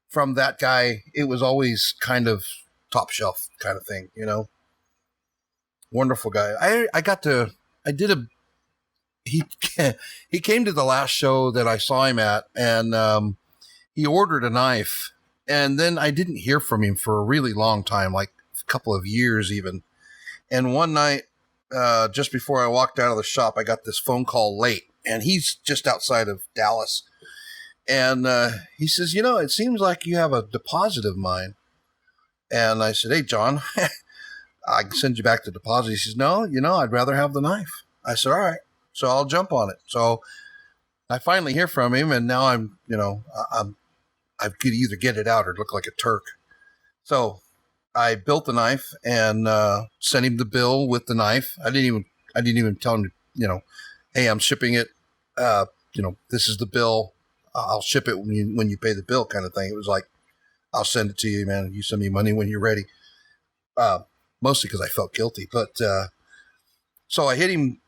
from that guy, it was always kind of top shelf kind of thing, Wonderful guy. He he came to the last show that I saw him at, and he ordered a knife, and then I didn't hear from him for a really long time, like a couple of years even. And one night, just before I walked out of the shop, I got this phone call late, and he's just outside of Dallas. And he says, it seems like you have a deposit of mine. And I said, hey, John, I can send you back the deposit. He says, no, I'd rather have the knife. I said, all right, so I'll jump on it. So I finally hear from him, and now I could either get it out or look like a Turk. So I built the knife and sent him the bill with the knife. I didn't even tell him, hey, I'm shipping it. This is the bill. I'll ship it when you pay the bill, kind of thing. It was like, I'll send it to you, man. You send me money when you're ready. Mostly because I felt guilty. But so I hit him.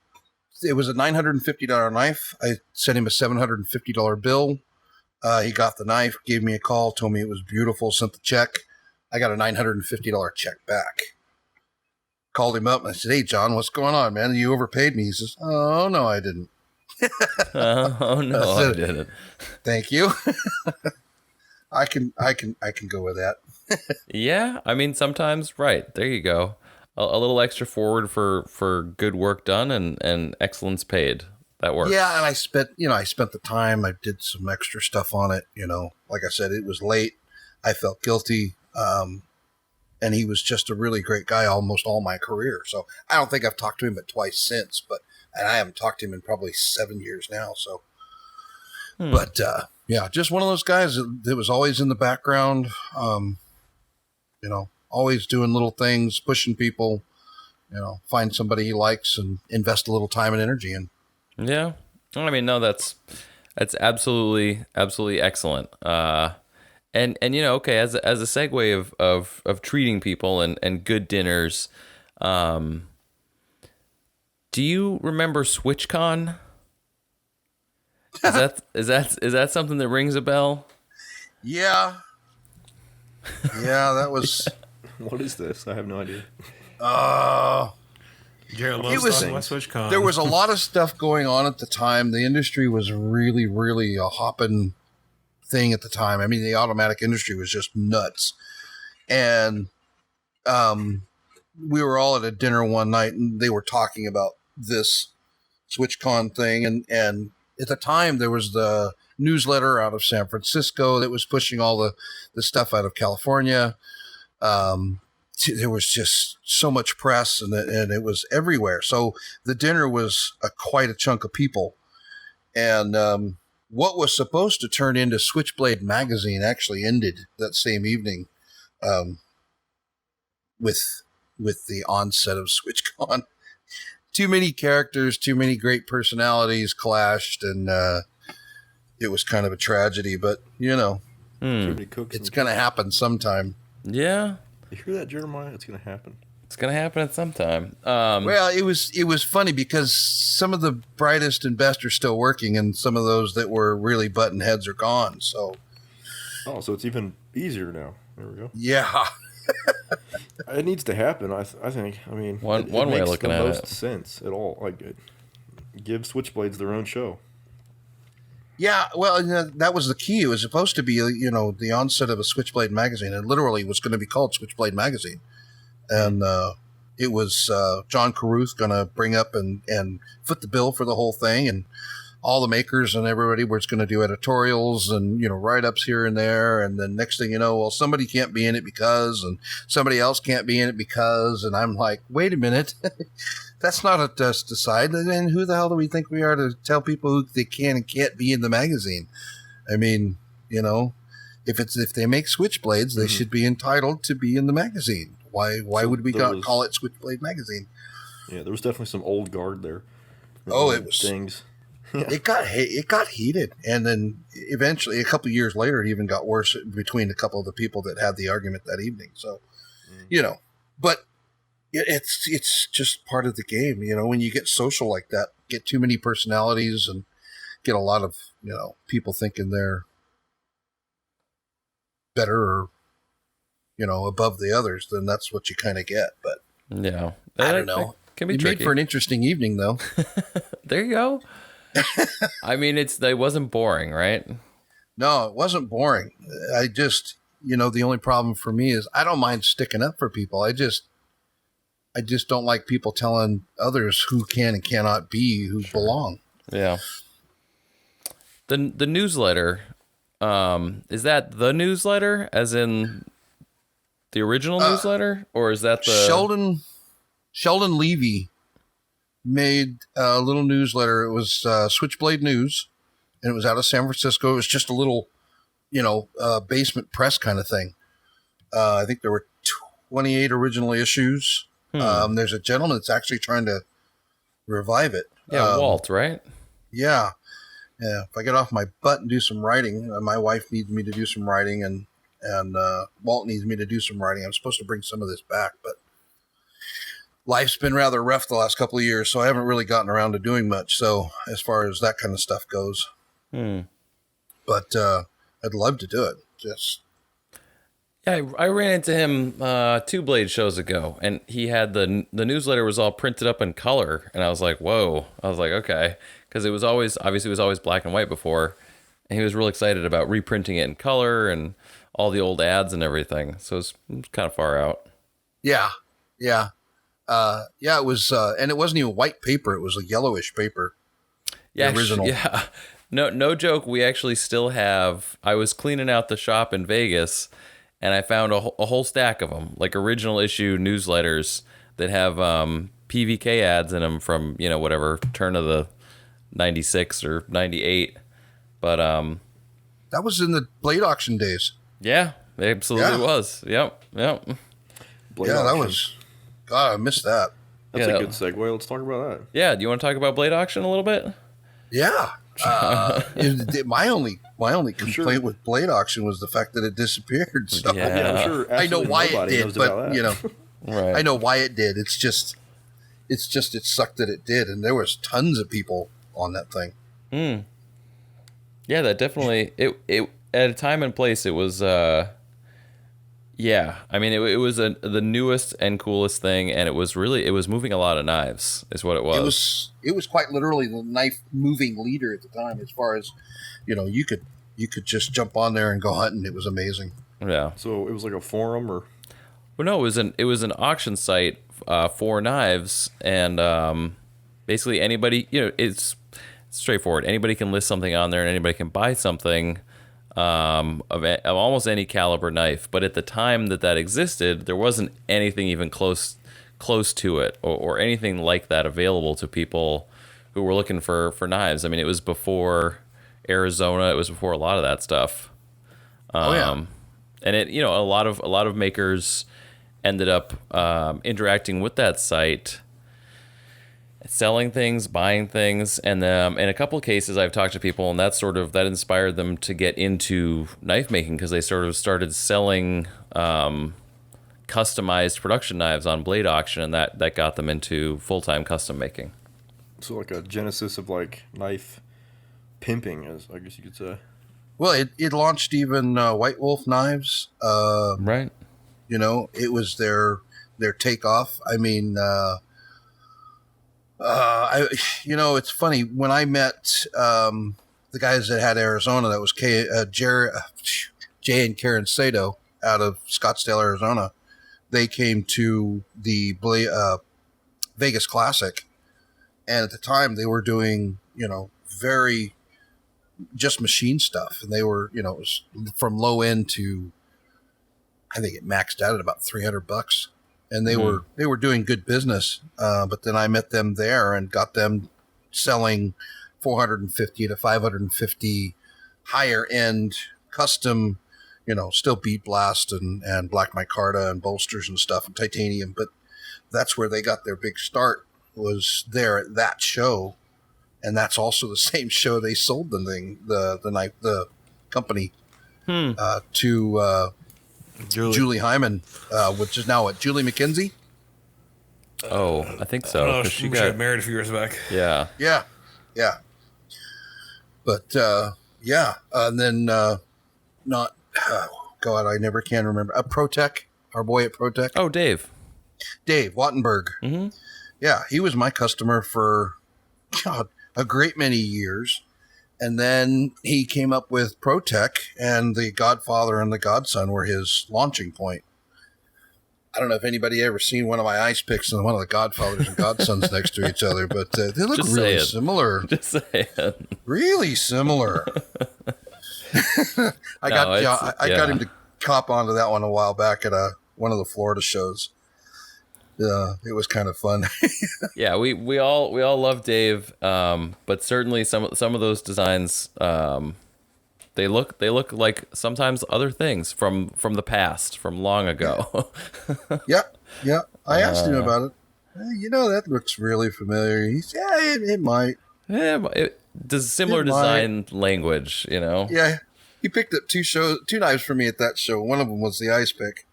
It was a $950 knife. I sent him a $750 bill. He got the knife, gave me a call, told me it was beautiful, sent the check. I got a $950 check back. Called him up and I said, hey, John, what's going on, man? You overpaid me. He says, oh, no, I didn't. Oh, no, I didn't. Thank you. I can go with that. Yeah, I mean, sometimes, right, there you go. A little extra forward for good work done and excellence paid. That works. Yeah, and I spent the time. I did some extra stuff on it. Like I said, it was late. I felt guilty. And he was just a really great guy almost all my career. So I don't think I've talked to him but twice since, and I haven't talked to him in probably 7 years now. So, But yeah, just one of those guys that was always in the background, always doing little things, pushing people, find somebody he likes and invest a little time and energy in. Yeah. I mean, no, that's absolutely excellent. And okay, as a segue of treating people and good dinners, do you remember SwitchCon? Is that something that rings a bell? Yeah. Yeah, that was. What is this? I have no idea. Garrett loves talking about SwitchCon. There was a lot of stuff going on at the time. The industry was really, really a hopping thing at the time. I mean, the automatic industry was just nuts. And we were all at a dinner one night, and they were talking about this SwitchCon thing. And at the time, there was the newsletter out of San Francisco that was pushing all the stuff out of California. There was just so much press, and it was everywhere. So the dinner was quite a chunk of people. And what was supposed to turn into Switchblade magazine actually ended that same evening with the onset of SwitchCon. Too many characters, too many great personalities clashed, and it was kind of a tragedy. But, it's going to happen sometime. Yeah. You hear that, Jeremiah? It's going to happen. It's going to happen at some time. Well, it was funny because some of the brightest and best are still working, and some of those that were really button heads are gone. So, so it's even easier now. There we go. Yeah. It needs to happen. I think. I mean, one way of looking at it. It makes the most sense at all. Like, give Switchblades their own show. Yeah, well, that was the key. It was supposed to be, the onset of a Switchblade magazine. It literally was going to be called Switchblade Magazine. And it was John Carruth going to bring up and foot the bill for the whole thing. And all the makers and everybody was going to do editorials and, write-ups here and there. And then next thing you know, well, somebody can't be in it because, and somebody else can't be in it because. And I'm like, wait a minute. That's not up to us to decide. And who the hell do we think we are to tell people who they can and can't be in the magazine? I mean, if they make Switchblades, they should be entitled to be in the magazine. Why would we call it Switchblade Magazine? Yeah, there was definitely some old guard there. It was things. It got heated, and then eventually, a couple of years later, it even got worse between a couple of the people that had the argument that evening. So, but it's just part of the game. When you get social like that, get too many personalities, and get a lot of people thinking they're better or, above the others, then that's what you kind of get. But yeah, I don't know. Can be it tricky. Made for an interesting evening, though. There you go. I mean, it wasn't boring, right? No, it wasn't boring. I just, the only problem for me is I don't mind sticking up for people. I just don't like people telling others who can and cannot be who belong. Yeah. The newsletter, is that the newsletter, as in the original newsletter, or is that the Sheldon Levy made a little newsletter? It was Switchblade News, and it was out of San Francisco. It was just a little, basement press kind of thing. I think there were 28 original issues. There's a gentleman that's actually trying to revive it. Yeah, Walt, right? Yeah. Yeah. If I get off my butt and do some writing, my wife needs me to do some writing, and Walt needs me to do some writing. I'm supposed to bring some of this back, but life's been rather rough the last couple of years, so I haven't really gotten around to doing much. So as far as that kind of stuff goes, but I'd love to do it. Yeah, I ran into him 2 Blade shows ago, and he had the newsletter was all printed up in color, and I was like, whoa. I was like, okay, because it was always black and white before, and he was real excited about reprinting it in color and all the old ads and everything. So it was kind of far out. Yeah. It was, and it wasn't even white paper; it was a yellowish paper. Yeah, the original. Yeah. No joke. We actually still have. I was cleaning out the shop in Vegas, and I found a whole stack of them, like original issue newsletters that have PVK ads in them from whatever turn of the 96 or 98. But that was in the Blade auction days. Yeah, it absolutely was. Yep. Blade that auction. was. God, I missed that. That's a good segue. Let's talk about that. Yeah, do you want to talk about Blade auction a little bit? Yeah. My only complaint with Blade auction was the fact that it disappeared. So. Yeah, I'm sure I know why it did, but right. I know why it did. It sucked that it did, and there was tons of people on that thing. Yeah, that definitely it at a time and place it was yeah, I mean it was the newest and coolest thing, and it was moving a lot of knives is what it was. It was quite literally the knife moving leader at the time, as far as you could just jump on there and go hunting. It was amazing. Yeah. So it was like a forum, or well, no, it was an auction site for knives, and basically anybody, it's straightforward. Anybody can list something on there, and anybody can buy something of almost any caliber knife. But at the time that existed, there wasn't anything even close to it, or anything like that available to people who were looking for knives. I mean, it was before Arizona. It was before a lot of that stuff. And it, a lot of makers ended up interacting with that site, selling things, buying things, and in a couple of cases I've talked to people, and that inspired them to get into knife making, because they sort of started selling customized production knives on Blade auction, and that got them into full-time custom making. So like a genesis of like knife pimping, as I guess you could say. Well, it launched even White Wolf knives. Right. It was their takeoff. I mean, it's funny when I met the guys that had Arizona. That was Jay and Karen Sato out of Scottsdale, Arizona. They came to the Vegas Classic, and at the time they were doing very just machine stuff, and they were it was from low end to, I think it maxed out at about $300. And they were doing good business, but then I met them there and got them selling 450 to 550 higher end custom, still bead blast and black micarta and bolsters and stuff and titanium. But that's where they got their big start, was there at that show, and that's also the same show they sold the company to. Julie Hyman, which is now Julie McKenzie. Oh, I think so. I don't know, she got married a few years back. Yeah. But and then God, I never can remember. ProTech, our boy at ProTech. Oh, Dave Wattenberg. Mm-hmm. Yeah, he was my customer for, God, a great many years. And then he came up with ProTech, and the Godfather and the Godson were his launching point. I don't know if anybody ever seen one of my ice picks and one of the Godfathers and Godsons next to each other, but they look Just really say it. similar. Just say it. Really similar. I got him to cop onto that one a while back at one of the Florida shows. It was kind of fun. Yeah, we all love Dave, but certainly some of those designs, they look like sometimes other things from the past, from long ago. Yeah. I asked him about it. Hey, that looks really familiar. He said, yeah, it might. Yeah, it does similar design language, Yeah, he picked up two knives for me at that show. One of them was the ice pick,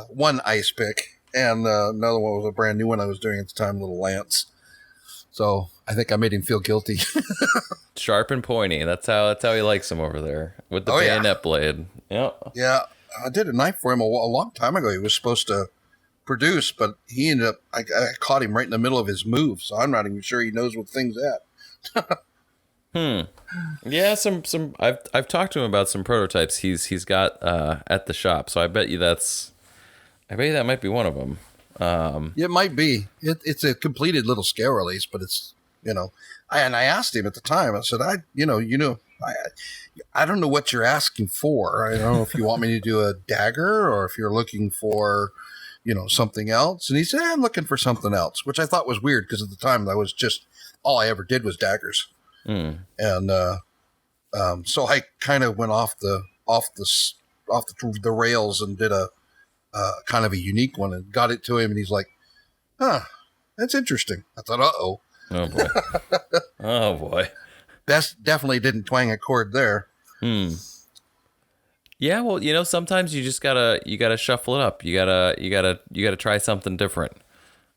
one ice pick. And another one was a brand new one I was doing at the time, Little Lance. So I think I made him feel guilty. Sharp and pointy. That's how he likes them over there with the bayonet blade. Yep. Yeah, I did a knife for him a long time ago. He was supposed to produce, but he ended up. I caught him right in the middle of his move, so I'm not even sure he knows what thing's at. Yeah, some. I've talked to him about some prototypes he's got at the shop. So I bet you that might be one of them. It might be. It's a completed little scale release, but it's, I asked him at the time, I said, I don't know what you're asking for. I don't know if you want me to do a dagger or if you're looking for, something else. And he said, I'm looking for something else, which I thought was weird because at the time all I ever did was daggers. And, so I kind of went off the rails and did a kind of a unique one and got it to him, and he's like, that's interesting. I thought, oh boy. Oh boy. That's definitely didn't twang a chord there. Yeah, well, sometimes you just gotta shuffle it up. You gotta try something different.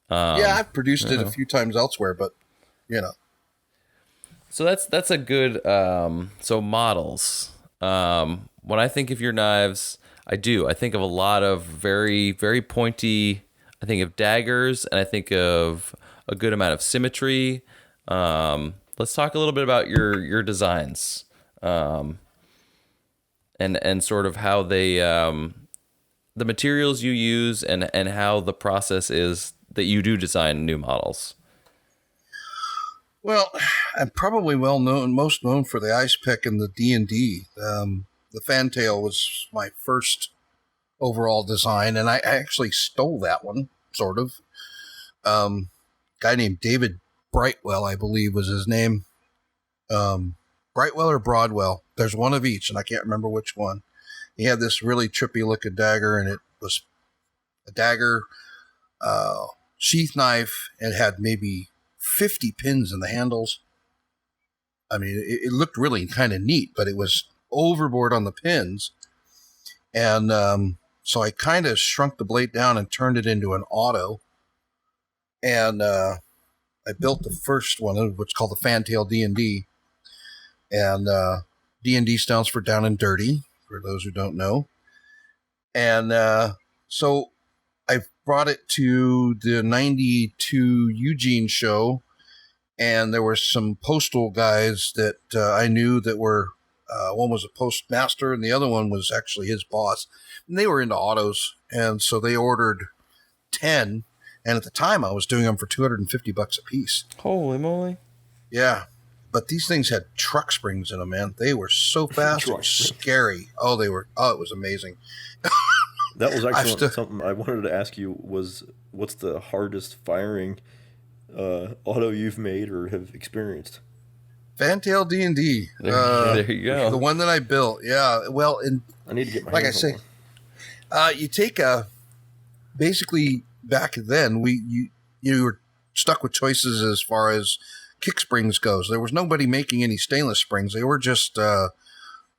Yeah, I've produced it a few times elsewhere, but So that's a good so models. When I think of your knives, I think of a lot of very, very pointy. I think of daggers, and I think of a good amount of symmetry. Let's talk a little bit about your designs, and sort of how they, the materials you use, and how the process is that you do design new models. Well, I'm probably most known for the ice pick and the D&D. The fantail was my first overall design, and I actually stole that one, sort of. Guy named David Brightwell, I believe was his name. Brightwell or Broadwell. There's one of each, and I can't remember which one. He had this really trippy looking dagger, and it was a dagger, sheath knife. It had maybe 50 pins in the handles. I mean, it looked really kind of neat, but it was overboard on the pins. And so I kind of shrunk the blade down and turned it into an auto. And I built the first one, which is called the Fantail D&D. And D&D stands for Down and Dirty, for those who don't know. And so I brought it to the 92 Eugene show, and there were some postal guys that I knew that were, one was a postmaster and the other one was actually his boss. And they were into autos, and so they ordered 10. And at the time, I was doing them for $250 a piece. Holy moly! Yeah, but these things had truck springs in them, man. They were so fast, it was scary. Oh, they were. Oh, it was amazing. That was actually something I wanted to ask you. Was what's the hardest firing auto you've made or have experienced? Fantail D&D. There you go. The one that I built. Yeah. Well, and I need to get my like I hands say, you take basically back then you were stuck with choices as far as kick springs goes. There was nobody making any stainless springs. They were just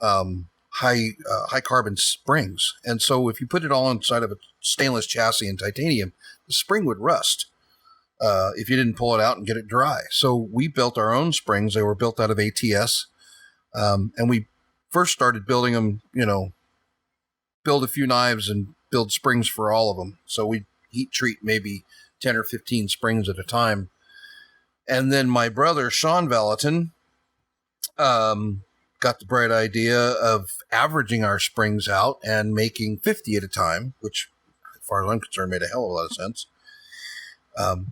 high carbon springs. And so if you put it all inside of a stainless chassis and titanium, the spring would rust if you didn't pull it out and get it dry. So we built our own springs. They were built out of ATS. And we first started building them, build a few knives and build springs for all of them. So we heat treat maybe 10 or 15 springs at a time. And then my brother, Sean Vallotton, got the bright idea of averaging our springs out and making 50 at a time, which, as far as I'm concerned, made a hell of a lot of sense.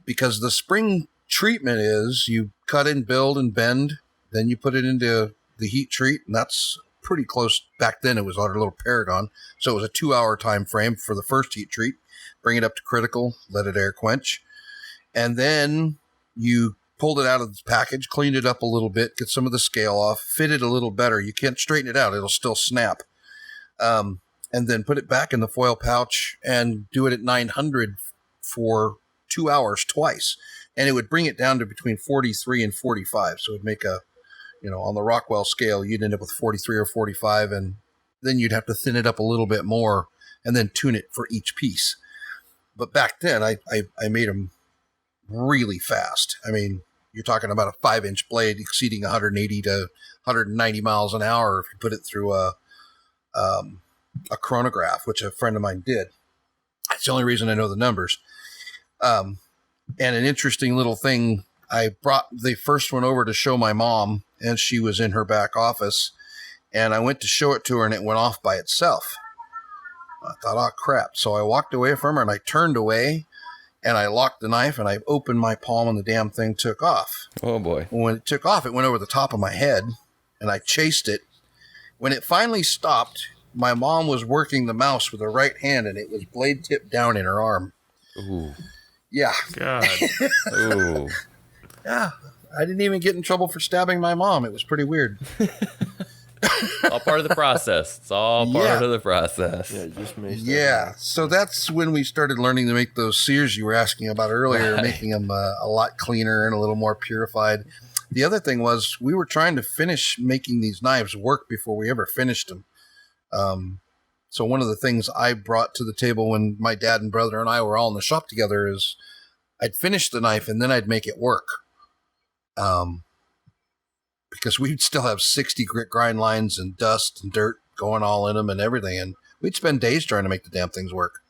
Because the spring treatment is you cut and build and bend, then you put it into the heat treat, and that's pretty close. Back then it was our little Paragon, so it was a 2-hour time frame for the first heat treat. Bring it up to critical, let it air quench, and then you pulled it out of the package, cleaned it up a little bit, get some of the scale off, fit it a little better. You can't straighten it out, it'll still snap. And then put it back in the foil pouch and do it at 900 for 2 hours twice. And it would bring it down to between 43 and 45. So it'd make a, on the Rockwell scale, you'd end up with 43 or 45, and then you'd have to thin it up a little bit more and then tune it for each piece. But back then, I made them really fast. I mean, you're talking about a 5-inch blade exceeding 180 to 190 miles an hour if you put it through a chronograph, which a friend of mine did. That's the only reason I know the numbers. And an interesting little thing, I brought the first one over to show my mom, and she was in her back office, and I went to show it to her, and it went off by itself. I thought, oh, crap. So I walked away from her, and I turned away, and I locked the knife, and I opened my palm, and the damn thing took off. Oh, boy. When it took off, it went over the top of my head, and I chased it. When it finally stopped, my mom was working the mouse with her right hand, and it was blade tip down in her arm. Ooh. Yeah. God. Ooh. Yeah. I didn't even get in trouble for stabbing my mom. It was pretty weird. All part of the process. It's all part of the process. Yeah, just made So that's when we started learning to make those sears you were asking about earlier, making them a lot cleaner and a little more purified. The other thing was we were trying to finish making these knives work before we ever finished them. So one of the things I brought to the table when my dad and brother and I were all in the shop together is I'd finish the knife and then I'd make it work. Because we'd still have 60 grit grind lines and dust and dirt going all in them and everything. And we'd spend days trying to make the damn things work.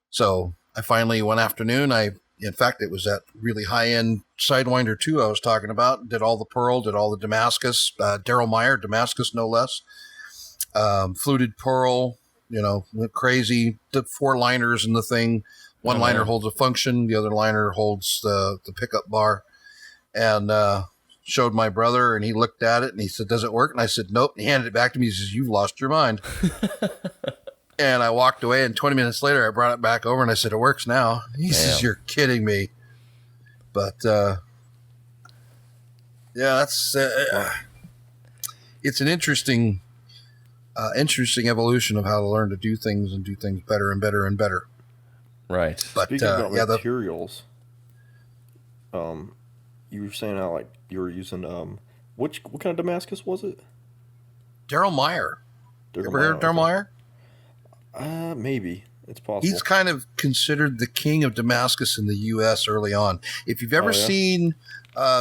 So I finally, one afternoon, in fact, it was that really high-end Sidewinder 2 I was talking about, did all the pearl, did all the Damascus, Daryl Meyer, Damascus no less, fluted pearl, went crazy, did 4 liners in the thing. One liner holds a function, the other liner holds the pickup bar. And showed my brother, and he looked at it, and he said, "Does it work?" And I said, "Nope." And he handed it back to me. He says, "You've lost your mind." And I walked away, and 20 minutes later, I brought it back over, and I said, "It works now." He says, "You're kidding me." But, that's it's an interesting evolution of how to learn to do things and do things better and better and better. Right. But speaking about materials, you were saying how you were using what kind of Damascus was it? Daryl Meyer. You ever heard of Daryl Meyer? Maybe. It's possible. He's kind of considered the king of Damascus in the U.S. early on. If you've ever seen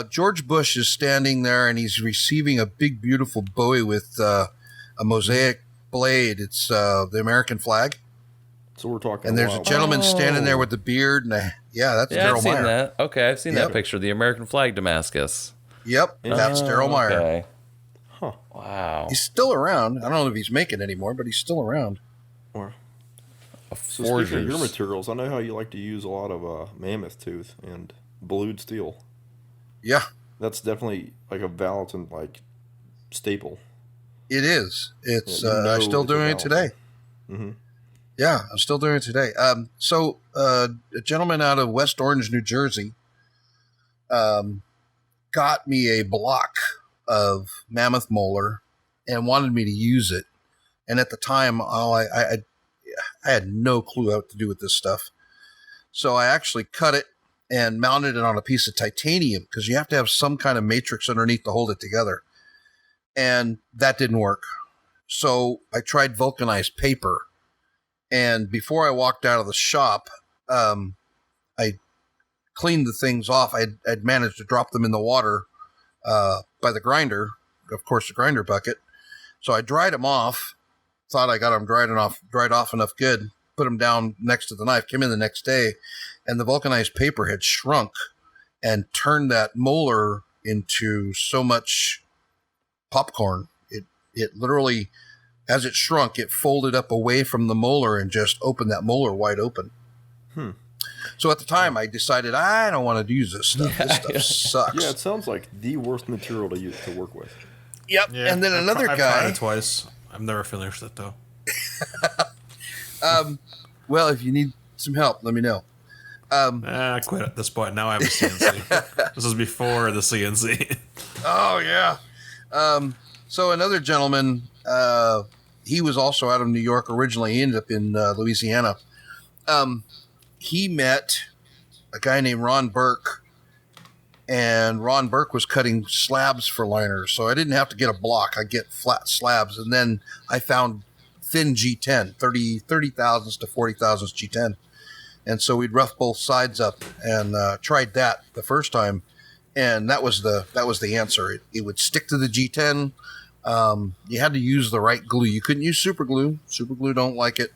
George Bush is standing there and he's receiving a big, beautiful Bowie with a mosaic blade. It's the American flag. So we're talking. And there's a gentleman standing there with the beard. And that's Daryl Meyer. I've seen that. Okay, I've seen that picture. The American flag Damascus. Yep, that's Daryl Meyer. Okay. Huh. Wow. He's still around. I don't know if he's making anymore, but he's still around. So speaking of your materials, I know how you like to use a lot of mammoth tooth and blued steel. Yeah. That's definitely like a Vallotton staple. It is. It's I'm still doing it today. Mm-hmm. Yeah, I'm still doing it today. So a gentleman out of West Orange, New Jersey, got me a block of mammoth molar and wanted me to use it. And at the time, I had no clue what to do with this stuff. So I actually cut it and mounted it on a piece of titanium because you have to have some kind of matrix underneath to hold it together. And that didn't work. So I tried vulcanized paper. And before I walked out of the shop, I cleaned the things off. I'd managed to drop them in the water by the grinder, of course, the grinder bucket. So I dried them off, thought I got them dried off enough good, put them down next to the knife, came in the next day, and the vulcanized paper had shrunk and turned that molar into so much popcorn. It literally, as it shrunk, it folded up away from the molar and just opened that molar wide open. So at the time, I decided I don't want to use this stuff. This stuff sucks. Yeah, it sounds like the worst material to work with. Yep. Yeah, And then another I've guy. tried it twice. I've never finished it though. Well, if you need some help, let me know. I quit at this point. Now I have a CNC. This was before the CNC. Oh yeah. So another gentleman, he was also out of New York originally. He ended up in Louisiana. He met a guy named Ron Burke, and Ron Burke was cutting slabs for liners. So I didn't have to get a block. I get flat slabs. And then I found thin G10, 30 thousandths to 40 thousandths G10. And so we'd rough both sides up and tried that the first time. And that was the answer. It would stick to the G10. You had to use the right glue. You couldn't use super glue. Super glue don't like it.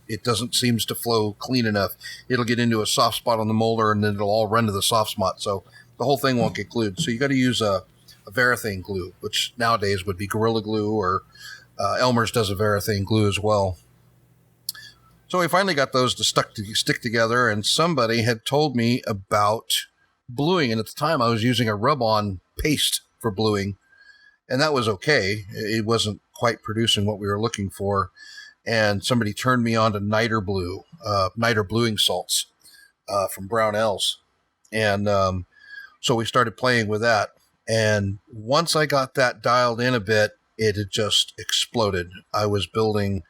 It doesn't seem to flow clean enough. It'll get into a soft spot on the molar, and then it'll all run to the soft spot. So the whole thing won't get glued. So you got to use a varathane glue, which nowadays would be Gorilla Glue, or Elmer's does a varathane glue as well. So we finally got those to stick together, and somebody had told me about bluing. And at the time, I was using a rub-on paste for bluing, and that was okay. It wasn't quite producing what we were looking for. And somebody turned me on to niter bluing salts from Brownells. And so we started playing with that. And once I got that dialed in a bit, it had just exploded. I was building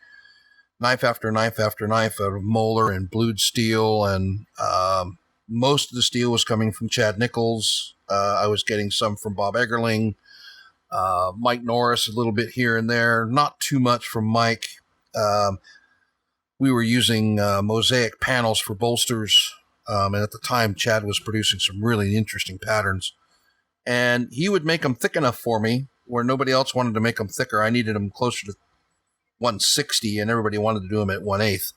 knife after knife after knife out of molar and blued steel. And most of the steel was coming from Chad Nichols. I was getting some from Bob Eggerling, Mike Norris, a little bit here and there. Not too much from Mike. We were using mosaic panels for bolsters, and at the time, Chad was producing some really interesting patterns. And he would make them thick enough for me where nobody else wanted to make them thicker. I needed them closer to 160, and everybody wanted to do them at 1/8.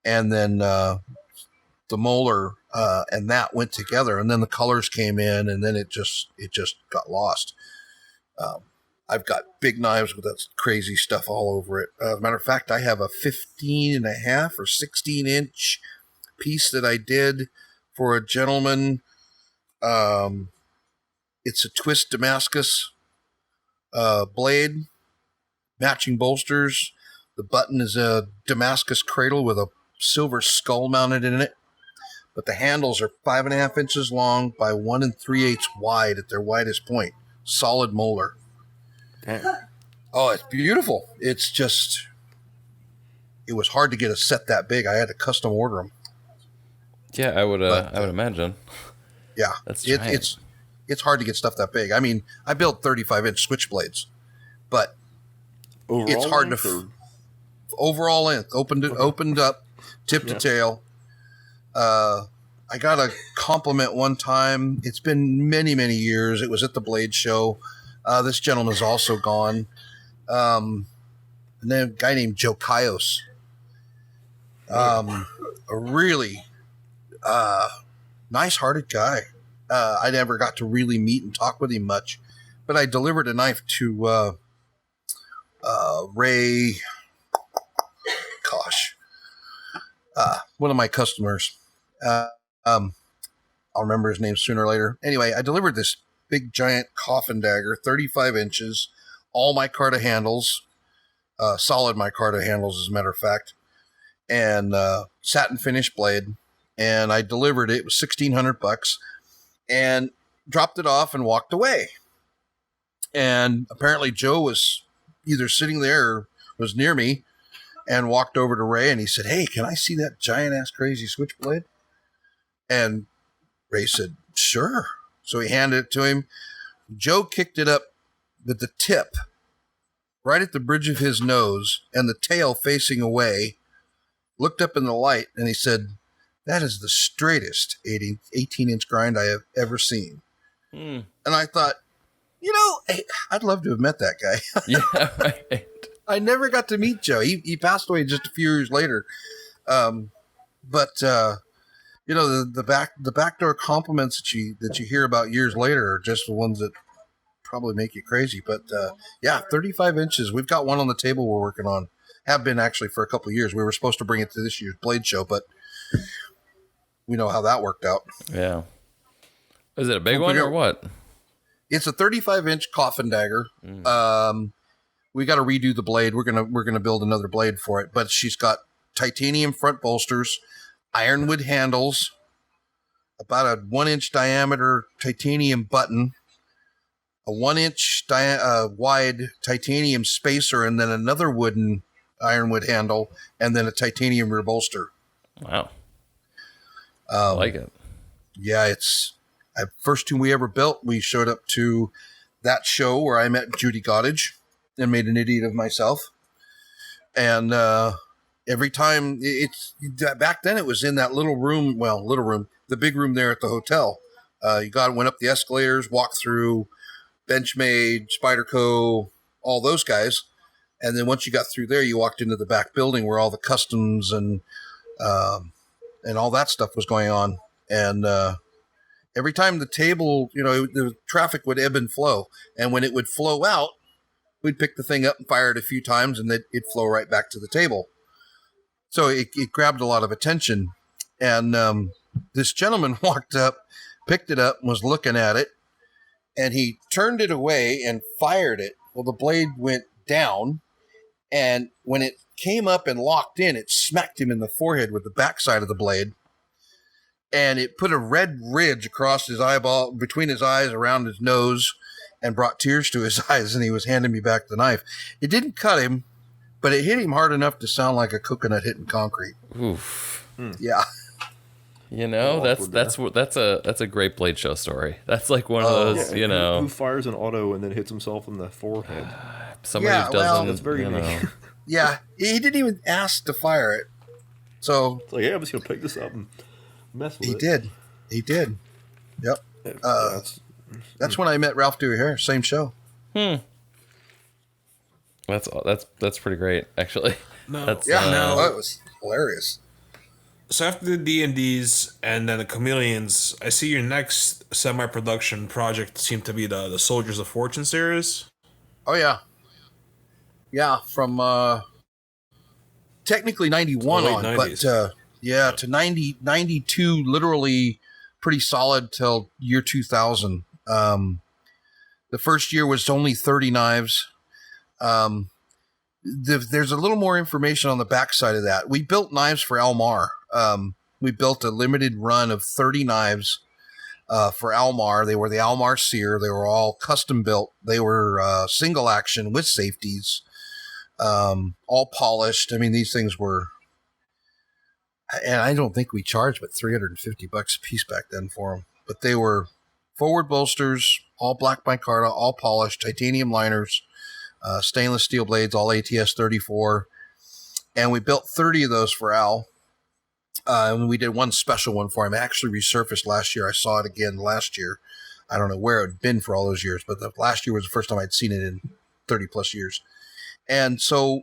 And then the molar and that went together, and then the colors came in, and then it just got lost. I've got big knives with that crazy stuff all over it. As a matter of fact, I have a 15.5 or 16-inch piece that I did for a gentleman. It's a twist Damascus blade, matching bolsters. The button is a Damascus cradle with a silver skull mounted in it. But the handles are 5.5 inches long by 1 3/8 wide at their widest point. Solid molar. Damn. Oh, it's beautiful. It's just, it was hard to get a set that big. I had to custom order them. Yeah, I would imagine. Yeah, That's giant. It's hard to get stuff that big. I mean, I built 35-inch switchblades, but Overall it's hard length to overall length, opened up, tip to tail. I got a compliment one time. It's been many, many years. It was at the Blade Show. This gentleman's also gone. And then a guy named Joe Kaios. A really nice-hearted guy. I never got to really meet and talk with him much, but I delivered a knife to Ray. One of my customers. I'll remember his name sooner or later. Anyway, I delivered this big giant coffin dagger, 35 inches, all micarta handles, solid micarta handles, as a matter of fact, and satin finish blade. And I delivered it. It was $1,600 and dropped it off and walked away. And apparently Joe was either sitting there or was near me and walked over to Ray and he said, "Hey, can I see that giant ass crazy switchblade?" And Ray said, "Sure." So he handed it to him. Joe kicked it up with the tip right at the bridge of his nose and the tail facing away, looked up in the light, and he said, "That is the straightest 18-inch grind I have ever seen." And I thought, I'd love to have met that guy. Yeah, right. I never got to meet Joe. He passed away just a few years later. But the backdoor compliments that you hear about years later are just the ones that probably make you crazy. But 35 inches. We've got one on the table we're working on. Have been actually for a couple of years. We were supposed to bring it to this year's Blade Show, but we know how that worked out. Yeah. Is it a big one or what? It's a 35-inch coffin dagger. We got to redo the blade. We're gonna build another blade for it. But she's got titanium front bolsters, ironwood handles, about a 1-inch diameter titanium button, a 1-inch wide titanium spacer, and then another wooden ironwood handle, and then a titanium rear bolster. Wow. I like it. Yeah, it's first two we ever built. We showed up to that show where I met Judy Goddage and made an idiot of myself. And every time back then it was in that little room, the big room there at the hotel. You went up the escalators, walked through Benchmade, Spyderco, all those guys. And then once you got through there, you walked into the back building where all the customs and all that stuff was going on. And every time the table, the traffic would ebb and flow. And when it would flow out, we'd pick the thing up and fire it a few times, and it'd flow right back to the table. So it grabbed a lot of attention. And this gentleman walked up, picked it up, and was looking at it. And he turned it away and fired it. Well, the blade went down. And when it came up and locked in, it smacked him in the forehead with the backside of the blade. And it put a red ridge across his eyeball, between his eyes, around his nose, and brought tears to his eyes. And he was handing me back the knife. It didn't cut him, but it hit him hard enough to sound like a coconut hitting concrete. Oof. Yeah. That's a great Blade Show story. That's like one of those, who fires an auto and then hits himself in the forehead. Somebody who doesn't. That's very unique. Yeah, he didn't even ask to fire it. So it's like, I'm just gonna pick this up and mess with it. He did. Yep. That's when I met Ralph Dewey Harris. Same show. That's pretty great, actually. No. It was hilarious. So after the D&Ds and then the Chameleons, I see your next semi-production project seemed to be the Soldiers of Fortune series. Oh, yeah. Yeah, from technically 91 on, 90s. But to 92, literally pretty solid till year 2000. The first year was only 30 knives. There's a little more information on the backside of that. We built knives for Almar. We built a limited run of 30 knives for Almar. They were the Almar Sear. They were all custom built. They were single action with safeties, all polished. I mean, these things were, and I don't think we charged but $350 a piece back then for them. But they were forward bolsters, all black micarta, all polished, titanium liners, stainless steel blades, all ATS 34. And we built 30 of those for Al. And we did one special one for him. It actually resurfaced last year. I saw it again last year. I don't know where it had been for all those years, but the last year was the first time I'd seen it in 30 plus years. And so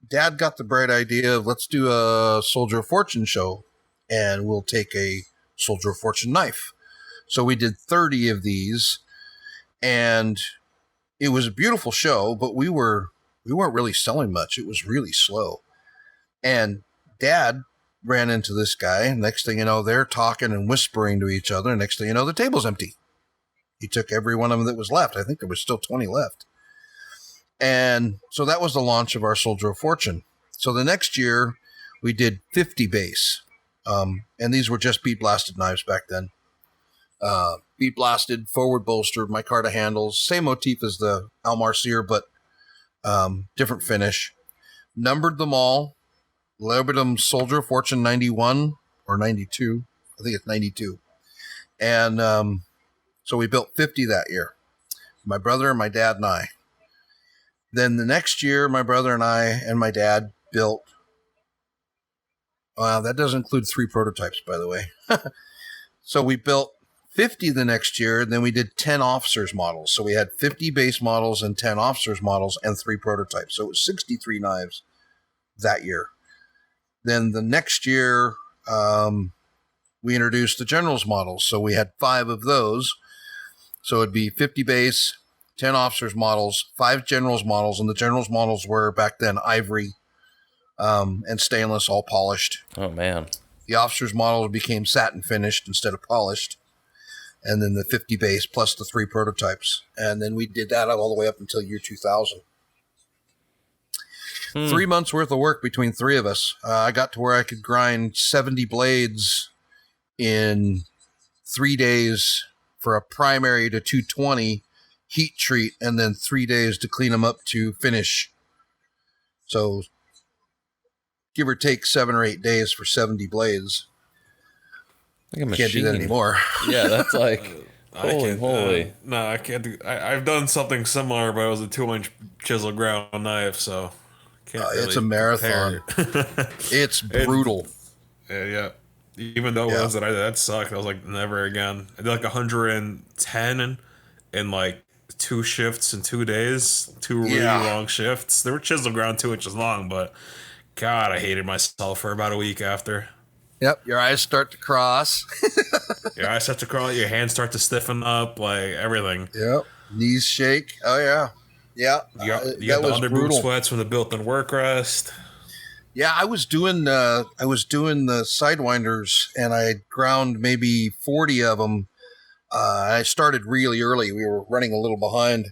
Dad got the bright idea of, let's do a Soldier of Fortune show, and we'll take a Soldier of Fortune knife. So we did 30 of these, and it was a beautiful show, but we weren't really selling much. It was really slow. And Dad ran into this guy. Next thing you know, they're talking and whispering to each other. Next thing you know, the table's empty. He took every one of them that was left. I think there was still 20 left. And so that was the launch of our Soldier of Fortune. So the next year, we did 50 base. And these were just bead blasted knives back then. Bead blasted, forward bolstered, micarta handles. Same motif as the Almar Sear, but different finish. Numbered them all. Labeled them Soldier of Fortune 91 or 92. I think it's 92. And so we built 50 that year. My brother, my dad, and I. Then the next year, my brother and I and my dad built, that doesn't include 3 prototypes, by the way. So we built 50 the next year, and then we did 10 officers models. So we had 50 base models and 10 officers models and 3 prototypes. So it was 63 knives that year. Then the next year, we introduced the generals models. So we had 5 of those. So it'd be 50 base, 10 officers models, 5 generals models. And the generals models were back then ivory and stainless, all polished. Oh, man. The officers models became satin finished instead of polished. And then the 50 base plus the 3 prototypes. And then we did that all the way up until year 2000. 3 months worth of work between 3 of us. I got to where I could grind 70 blades in 3 days for a primary to 220 heat treat, and then 3 days to clean them up to finish. So give or take 7 or 8 days for 70 blades. Like a Can't do that anymore. Yeah, that's like holy. No, I can't do. I've done something similar, but it was a 2-inch chisel ground knife, so can't really it's a marathon. It's brutal. Yeah. Even though ones that I did that sucked, I was like, never again. I did like 110 in like 2 shifts in 2 days, 2 really long shifts. They were chisel ground 2 inches long, but God, I hated myself for about a week after. Yep, your eyes start to cross. Your eyes start to crawl, your hands start to stiffen up, like everything. Yep, knees shake. Oh yeah, yeah. You got the under boob sweats from the built-in work rest. Yeah, I was doing the sidewinders, and I ground maybe 40 of them. I started really early. We were running a little behind,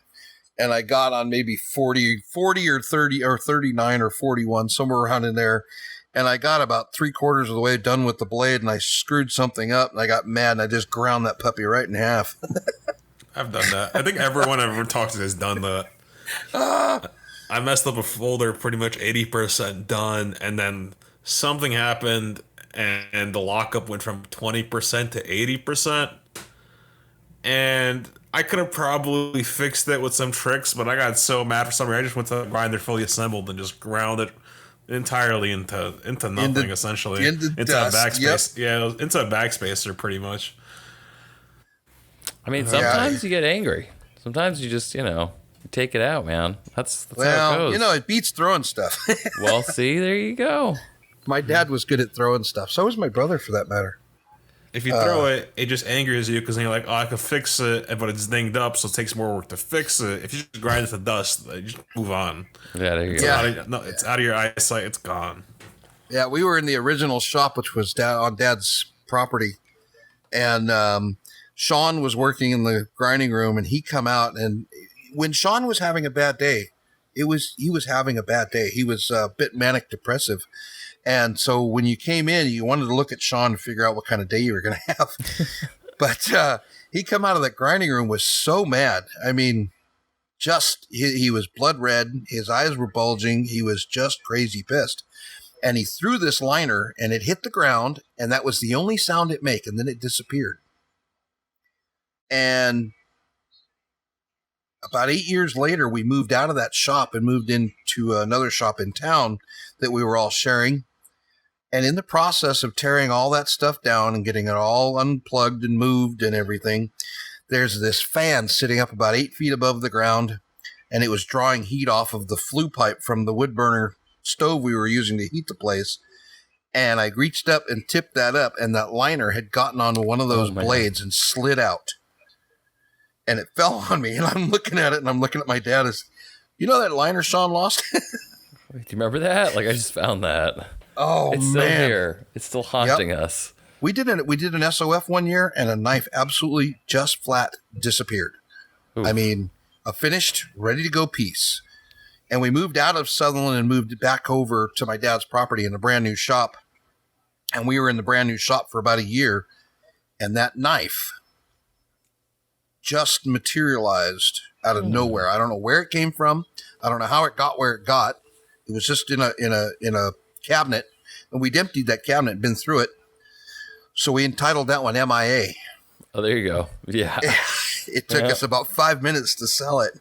and I got on maybe 40 or 30 or 39 or 41, somewhere around in there. And I got about 3/4 of the way done with the blade, and I screwed something up, and I got mad, and I just ground that puppy right in half. I've done that. I think everyone I've ever talked to has done that. I messed up a folder pretty much 80% done, and then something happened, and the lockup went from 20% to 80%. And I could have probably fixed it with some tricks, but I got so mad for some reason. I just went to the grinder fully assembled and just ground it entirely into nothing, essentially. Into dust, a backspace. Yep. Yeah, into a backspacer, pretty much. I mean, sometimes you get angry. Sometimes you just, take it out, man. That's how it goes. It beats throwing stuff. Well, see, there you go. My dad was good at throwing stuff. So was my brother, for that matter. If you throw it, it just angers you because then you're like, oh, I could fix it, but it's dinged up, so it takes more work to fix it. If you just grind it to dust, you just move on. Yeah, there you go. It's out of your eyesight. It's gone. Yeah, we were in the original shop, which was on Dad's property, and Sean was working in the grinding room, and he come out, and when Sean was having a bad day, he was having a bad day. He was a bit manic depressive. And so when you came in, you wanted to look at Sean to figure out what kind of day you were going to have. But he come out of that grinding room was so mad. I mean, he was blood red. His eyes were bulging. He was just crazy pissed. And he threw this liner, and it hit the ground, and that was the only sound it made, and then it disappeared. And about 8 years later, we moved out of that shop and moved into another shop in town that we were all sharing. And in the process of tearing all that stuff down and getting it all unplugged and moved and everything, there's this fan sitting up about 8 feet above the ground, and it was drawing heat off of the flue pipe from the wood burner stove we were using to heat the place. And I reached up and tipped that up, and that liner had gotten onto one of those blades and slid out. And it fell on me, and I'm looking at it, and I'm looking at my dad as, that liner Sean lost? Do you remember that? Like, I just found that. Oh, it's still here. It's still haunting us. We did an SOF one year, and a knife absolutely just flat disappeared. Ooh. I mean, a finished, ready to go piece. And we moved out of Sutherland and moved back over to my dad's property in a brand new shop. And we were in the brand new shop for about a year. And that knife just materialized out of nowhere. I don't know where it came from. I don't know how it got where it got. It was just in a cabinet, and we'd emptied that cabinet and been through it. So we entitled that one MIA. Oh, there you go. Yeah. It took us about 5 minutes to sell it.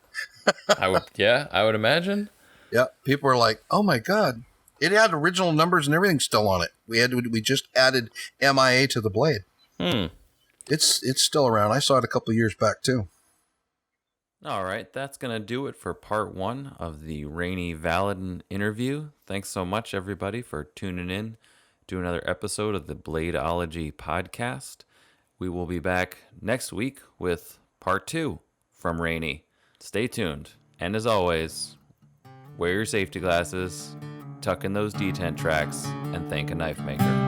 I would imagine. Yeah. People were like, oh my God. It had original numbers and everything still on it. We just added MIA to the blade. It's still around. I saw it a couple years back too. All right, that's going to do it for part 1 of the Rainey Vallotton interview. Thanks so much, everybody, for tuning in to another episode of the Bladeology podcast. We will be back next week with part 2 from Rainey. Stay tuned. And as always, wear your safety glasses, tuck in those detent tracks, and thank a knife maker.